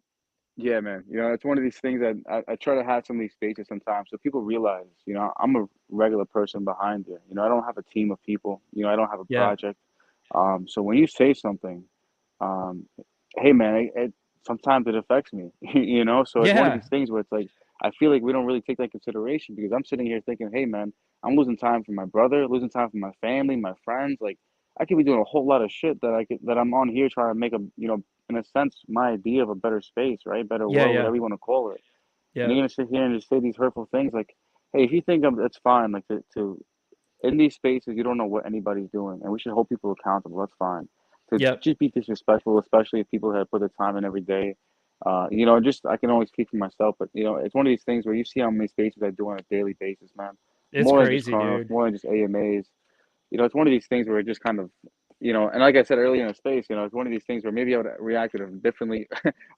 Speaker 2: yeah, man. You know, it's one of these things that I try to have some of these spaces sometimes so people realize, I'm a regular person behind it. I don't have a team of people. I don't have a
Speaker 1: Yeah.
Speaker 2: project. So when you say something, um, hey, man, sometimes it affects me, So it's one of
Speaker 1: Yeah.
Speaker 2: these things where it's like I feel like we don't really take that consideration because I'm sitting here thinking, hey, man, I'm losing time for my brother, losing time for my family, my friends. Like I could be doing a whole lot of shit that I'm on here trying to make in a sense, my idea of a better space, right? Better
Speaker 1: Yeah,
Speaker 2: world,
Speaker 1: yeah.
Speaker 2: whatever you want to call it. And
Speaker 1: Yeah.
Speaker 2: you're gonna sit here and just say these hurtful things like, hey, if you think that's fine, like to in these spaces, you don't know what anybody's doing, and we should hold people accountable. That's fine. To
Speaker 1: Yep.
Speaker 2: just be disrespectful, especially if people have put the time in every day. Just I can only speak for myself, but it's one of these things where you see how many spaces I do on a daily basis, man.
Speaker 1: It's
Speaker 2: More than just
Speaker 1: crazy,
Speaker 2: Chronos,
Speaker 1: dude.
Speaker 2: more than just AMAs. It's one of these things where it just kind of, and like I said earlier in the space, it's one of these things where maybe I would have reacted differently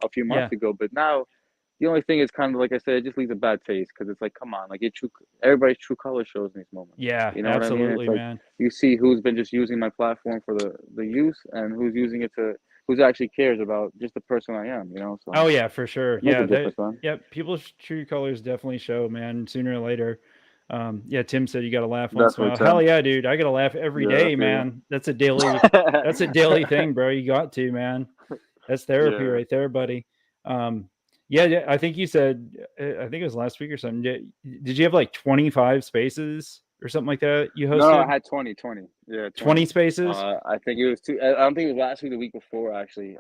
Speaker 2: a few
Speaker 1: Yeah.
Speaker 2: months ago, but now the only thing is kind of like I said, it just leaves a bad taste because it's like, come on, like everybody's true color shows in these moments.
Speaker 1: Yeah,
Speaker 2: You know what I mean? It's
Speaker 1: absolutely,
Speaker 2: like
Speaker 1: man.
Speaker 2: you see who's been just using my platform for the use and who's using it to who's actually cares about just the person I am. So
Speaker 1: Oh yeah, for sure.
Speaker 2: make a
Speaker 1: Yeah,
Speaker 2: difference, man.
Speaker 1: people's true colors definitely show, man, sooner or later. Yeah, Tim said you got to laugh once in a
Speaker 2: Definitely,
Speaker 1: while. Hell
Speaker 2: Tim.
Speaker 1: yeah, dude. I got to laugh every
Speaker 2: Yeah, I
Speaker 1: day,
Speaker 2: feel
Speaker 1: man. That's a daily
Speaker 2: you.
Speaker 1: thing, bro. You got to, man. That's therapy
Speaker 2: Yeah.
Speaker 1: right there, buddy. Yeah, yeah, I think you said, I think it was last week or something. Did you have like 25 spaces or something like that you
Speaker 2: No, I
Speaker 1: hosted?
Speaker 2: had 20. Yeah,
Speaker 1: 20
Speaker 2: 20.
Speaker 1: spaces?
Speaker 2: I think it was two. I don't think it was last week, the week before, actually.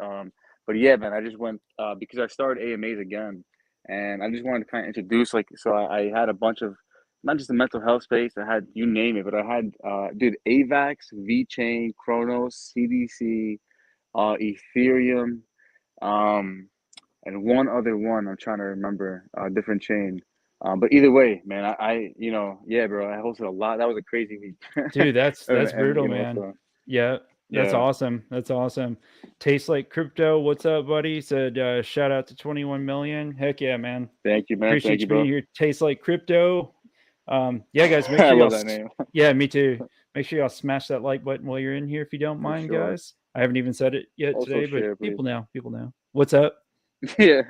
Speaker 2: But yeah, man, I just went because I started AMAs again, and I just wanted to kind of introduce, like, so I had a bunch of not just the mental health space. I had you name it, but I had dude, AVAX, VChain, Chronos, CDC, Ethereum, um, and one other one. I'm trying to remember a different chain. But either way, man, yeah, bro, I hosted a lot. That was a crazy week,
Speaker 1: Dude, that's
Speaker 2: and
Speaker 1: brutal, man.
Speaker 2: so
Speaker 1: Yeah, that's
Speaker 2: yeah.
Speaker 1: awesome. That's awesome. Tastes like crypto. What's up, buddy? Said shout out to 21 million. Heck yeah, man.
Speaker 2: Thank you, man. Thank
Speaker 1: Appreciate
Speaker 2: you,
Speaker 1: you being
Speaker 2: bro.
Speaker 1: here. Tastes like crypto. Yeah, guys, make
Speaker 2: I
Speaker 1: sure y'all.
Speaker 2: love that name
Speaker 1: Yeah, me too. Make sure y'all smash that like button while you're in here if you don't
Speaker 2: for
Speaker 1: mind,
Speaker 2: sure.
Speaker 1: guys. I haven't even said it yet
Speaker 2: Also
Speaker 1: today, but
Speaker 2: share, please.
Speaker 1: people know. People know. What's up?
Speaker 2: Yeah.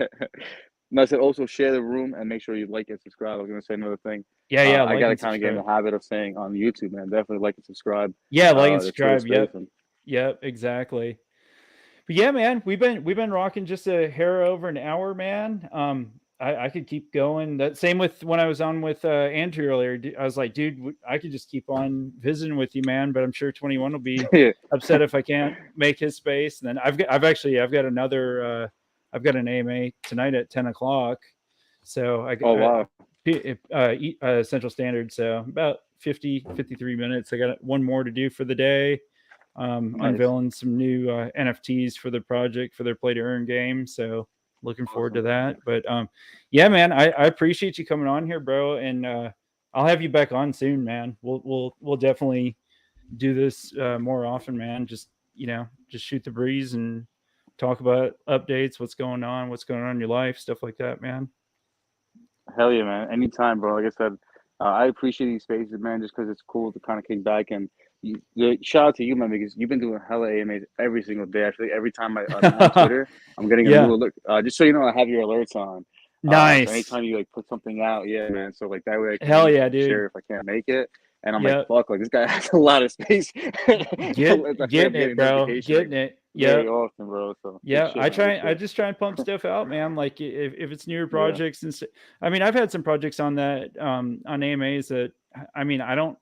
Speaker 2: And I said also share the room and make sure you like and subscribe. I was gonna say another thing.
Speaker 1: Yeah, yeah.
Speaker 2: I
Speaker 1: Like
Speaker 2: gotta
Speaker 1: and
Speaker 2: kind of get in
Speaker 1: subscribe.
Speaker 2: the habit of saying on YouTube, man. Definitely like and subscribe.
Speaker 1: Yeah, like and
Speaker 2: The Twitter
Speaker 1: subscribe.
Speaker 2: space
Speaker 1: Yep.
Speaker 2: and
Speaker 1: Yep. Exactly. But yeah, man, we've been rocking just a hair over an hour, man. I could keep going. That same with when I was on with Andrew earlier. I was like, dude, I could just keep on visiting with you, man. But I'm sure 21 will be
Speaker 2: yeah.
Speaker 1: upset if I can't make his space. And then I've got another I've got an AMA tonight at 10 o'clock. So
Speaker 2: Oh wow.
Speaker 1: Central Standard. So about 53 minutes. I got one more to do for the day,
Speaker 2: Nice.
Speaker 1: unveiling some new NFTs for the project for their play to earn game. So looking forward to
Speaker 2: Awesome.
Speaker 1: that. But yeah, man, I appreciate you coming on here, bro. And I'll have you back on soon, man. We'll definitely do this more often, man. Just shoot the breeze and talk about updates, what's going on in your life, stuff like that, man.
Speaker 2: Hell yeah, man. Anytime, bro. Like I said, I appreciate these spaces, man, just because it's cool to kind of kick back and Shout out to you, man, because you've been doing hella AMAs every single day. I feel like every time I'm on Twitter, I'm getting a
Speaker 1: Yeah.
Speaker 2: new alert. Just so you know, I have your alerts on. So
Speaker 1: Nice.
Speaker 2: anytime you like put something out, yeah, man. So like that way I can
Speaker 1: Hell
Speaker 2: maybe
Speaker 1: yeah, dude.
Speaker 2: share if I can't make it. And I'm like,
Speaker 1: Yep.
Speaker 2: fuck, like this guy has a lot of space. I feel like
Speaker 1: Getting
Speaker 2: I'm
Speaker 1: it,
Speaker 2: getting
Speaker 1: bro.
Speaker 2: notifications like
Speaker 1: Getting it.
Speaker 2: very
Speaker 1: Yep.
Speaker 2: often, bro. So good
Speaker 1: Yeah,
Speaker 2: shit, man. Good
Speaker 1: I
Speaker 2: shit.
Speaker 1: just try and pump stuff out, man. Like if it's newer
Speaker 2: Yeah,
Speaker 1: projects and I mean, I've had some projects on that on AMAs that I mean, I don't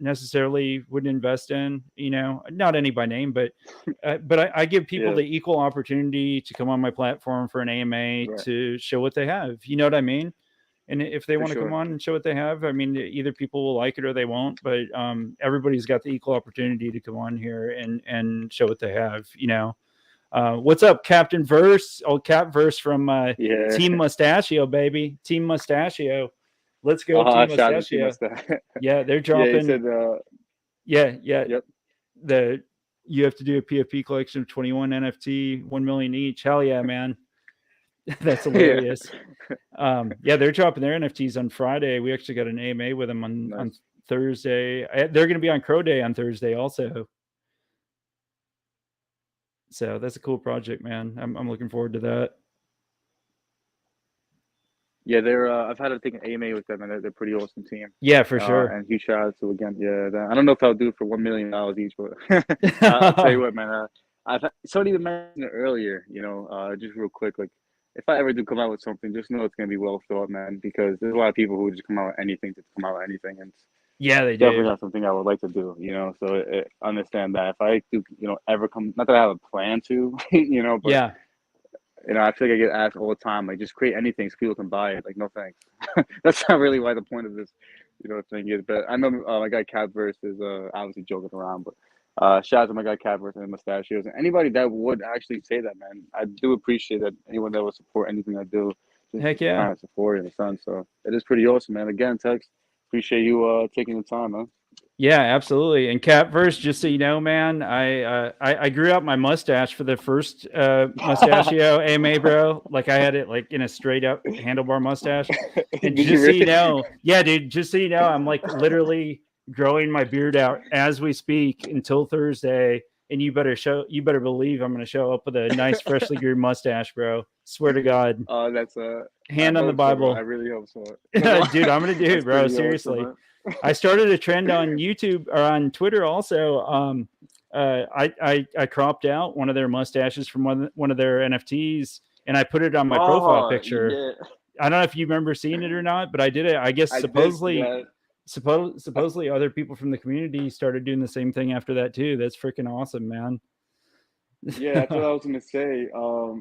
Speaker 1: necessarily would invest in, you know, not any by name, but I give people
Speaker 2: yeah,
Speaker 1: the equal opportunity to come on my platform for an AMA
Speaker 2: right,
Speaker 1: to show what they have. You know what I mean? And if they
Speaker 2: for
Speaker 1: want to come
Speaker 2: sure.
Speaker 1: on and show what they have, I mean, either people will like it or they won't. But everybody's got the equal opportunity to come on here and show what they have. You know, what's up, Captain Verse? Old Cap Verse from
Speaker 2: Yeah.
Speaker 1: Team Mustachio, baby. Team Mustachio. Let's go, Team
Speaker 2: Shout out to Team
Speaker 1: Mustachio.
Speaker 2: Stuff.
Speaker 1: Yeah, they're
Speaker 2: Yeah, he
Speaker 1: dropping.
Speaker 2: said,
Speaker 1: Yeah, yeah.
Speaker 2: yep.
Speaker 1: The You have to do a PFP collection of 21 NFT, 1 million each. Hell yeah, man. That's
Speaker 2: Yeah.
Speaker 1: hilarious. Yeah, they're dropping their NFTs on Friday. We actually got an AMA with them on
Speaker 2: Nice.
Speaker 1: Thursday. They're going to be on Crow Day on Thursday also. So that's a cool project, man. I'm looking forward to that.
Speaker 2: Yeah, they're. I've had a thing AMA with them, and they're pretty awesome team.
Speaker 1: Yeah, for sure.
Speaker 2: And huge shout out to again. Yeah, I don't know if I'll do it for $1 million each, but I'll tell you what, man. Somebody even mentioned it earlier. You know, just real quick, like if I ever do come out with something, just know it's gonna be well thought, man. Because there's a lot of people who just come out with anything to come out with anything, and it's
Speaker 1: Yeah, they
Speaker 2: definitely
Speaker 1: do.
Speaker 2: not something I would like to do. You know, so understand that if I do, ever come, not that I have a plan to, but
Speaker 1: Yeah,
Speaker 2: I feel like I get asked all the time, like, just create anything so people can buy it. Like, no thanks. That's not really why the point of this, thing is. But I know my guy Catverse is obviously joking around, but shout out to my guy Catverse and Mustachios and anybody that would actually say that, man. I do appreciate that anyone that would support anything I do, just
Speaker 1: heck yeah.
Speaker 2: kind of support in a sense. So it is pretty awesome, man. Again, Tex, appreciate you taking the time, man.
Speaker 1: Yeah, absolutely. And Catverse, just so you know, man, I grew out my mustache for the first mustachio AMA, bro. Like I had it like in a straight up handlebar mustache. And
Speaker 2: Did you
Speaker 1: just so you
Speaker 2: really?
Speaker 1: know, yeah, dude, just so you know, I'm like literally growing my beard out as we speak until Thursday. And you better believe I'm gonna show up with a nice freshly groomed mustache, bro. Swear to God.
Speaker 2: That's I
Speaker 1: Hand on the
Speaker 2: hope so, bro. I
Speaker 1: Bible.
Speaker 2: really hope so.
Speaker 1: Dude, I'm gonna do it,
Speaker 2: That's
Speaker 1: bro.
Speaker 2: pretty awesome,
Speaker 1: Seriously.
Speaker 2: man.
Speaker 1: I started a trend on YouTube or on Twitter also. I cropped out one of their mustaches from one of their NFTs and I put it on my profile
Speaker 2: Oh,
Speaker 1: picture.
Speaker 2: yeah.
Speaker 1: I don't know if you remember seeing it or not, but I did it. I guess
Speaker 2: I did see that.
Speaker 1: supposedly other people from the community started doing the same thing after that too. That's freaking awesome, man.
Speaker 2: Yeah, that's what I was gonna say.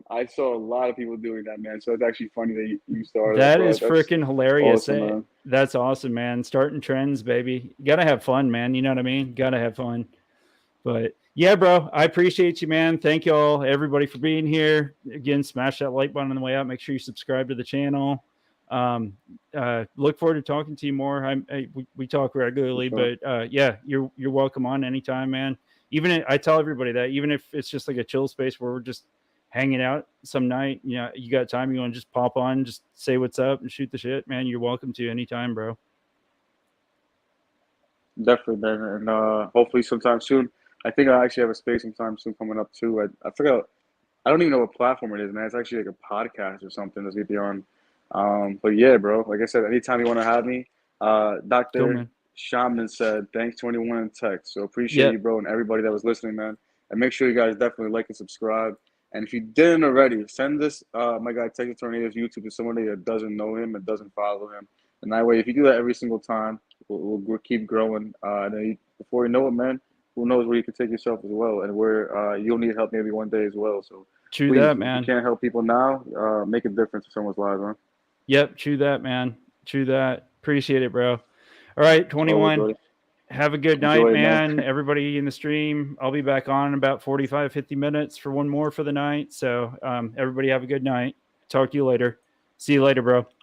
Speaker 2: I saw a lot of people doing that, man. So it's actually funny that you started it,
Speaker 1: That
Speaker 2: bro.
Speaker 1: is
Speaker 2: That's
Speaker 1: freaking hilarious.
Speaker 2: awesome, man.
Speaker 1: That's awesome, man. Starting trends, baby. You gotta have fun, man. You know what I mean? Gotta have fun. But yeah, bro, I appreciate you, man. Thank you all, everybody, for being here. Again, smash that like button on the way out. Make sure you subscribe to the channel. Look forward to talking to you more. We talk
Speaker 2: For
Speaker 1: regularly,
Speaker 2: sure.
Speaker 1: but yeah, you're welcome on anytime, man. I tell everybody that even if it's just like a chill space where we're just hanging out some night, you got time, you want to just pop on, just say what's up and shoot the shit, man. You're welcome to anytime, bro.
Speaker 2: Definitely, man. And hopefully sometime soon. I think I actually have a space sometime soon coming up too. I forgot. I don't even know what platform it is, man. It's actually like a podcast or something that's gonna be on. But yeah, bro. Like I said, anytime you want to have me,
Speaker 1: Cool,
Speaker 2: Doctor
Speaker 1: man.
Speaker 2: Shaman said, "Thanks to anyone in text." So appreciate you,
Speaker 1: Yep.
Speaker 2: bro, and everybody that was listening, man. And make sure you guys definitely like and subscribe. And if you didn't already, send this my guy Texas Tornado's YouTube to somebody that doesn't know him and doesn't follow him. And that way, if you do that every single time, we'll keep growing. And then before you know it, man, who knows where you can take yourself as well, and where you'll need help maybe one day as well. So
Speaker 1: True
Speaker 2: please,
Speaker 1: that,
Speaker 2: if you
Speaker 1: man.
Speaker 2: can't help people now, make a difference in someone's lives, man.
Speaker 1: Yep. True that, man. True that. Appreciate it, bro. All right,
Speaker 2: Always,
Speaker 1: 21.
Speaker 2: buddy.
Speaker 1: Have a good night,
Speaker 2: Enjoy it, man.
Speaker 1: man. Everybody in the stream, I'll be back on in about 45, 50 minutes for one more for the night. So everybody have a good night. Talk to you later. See you later, bro.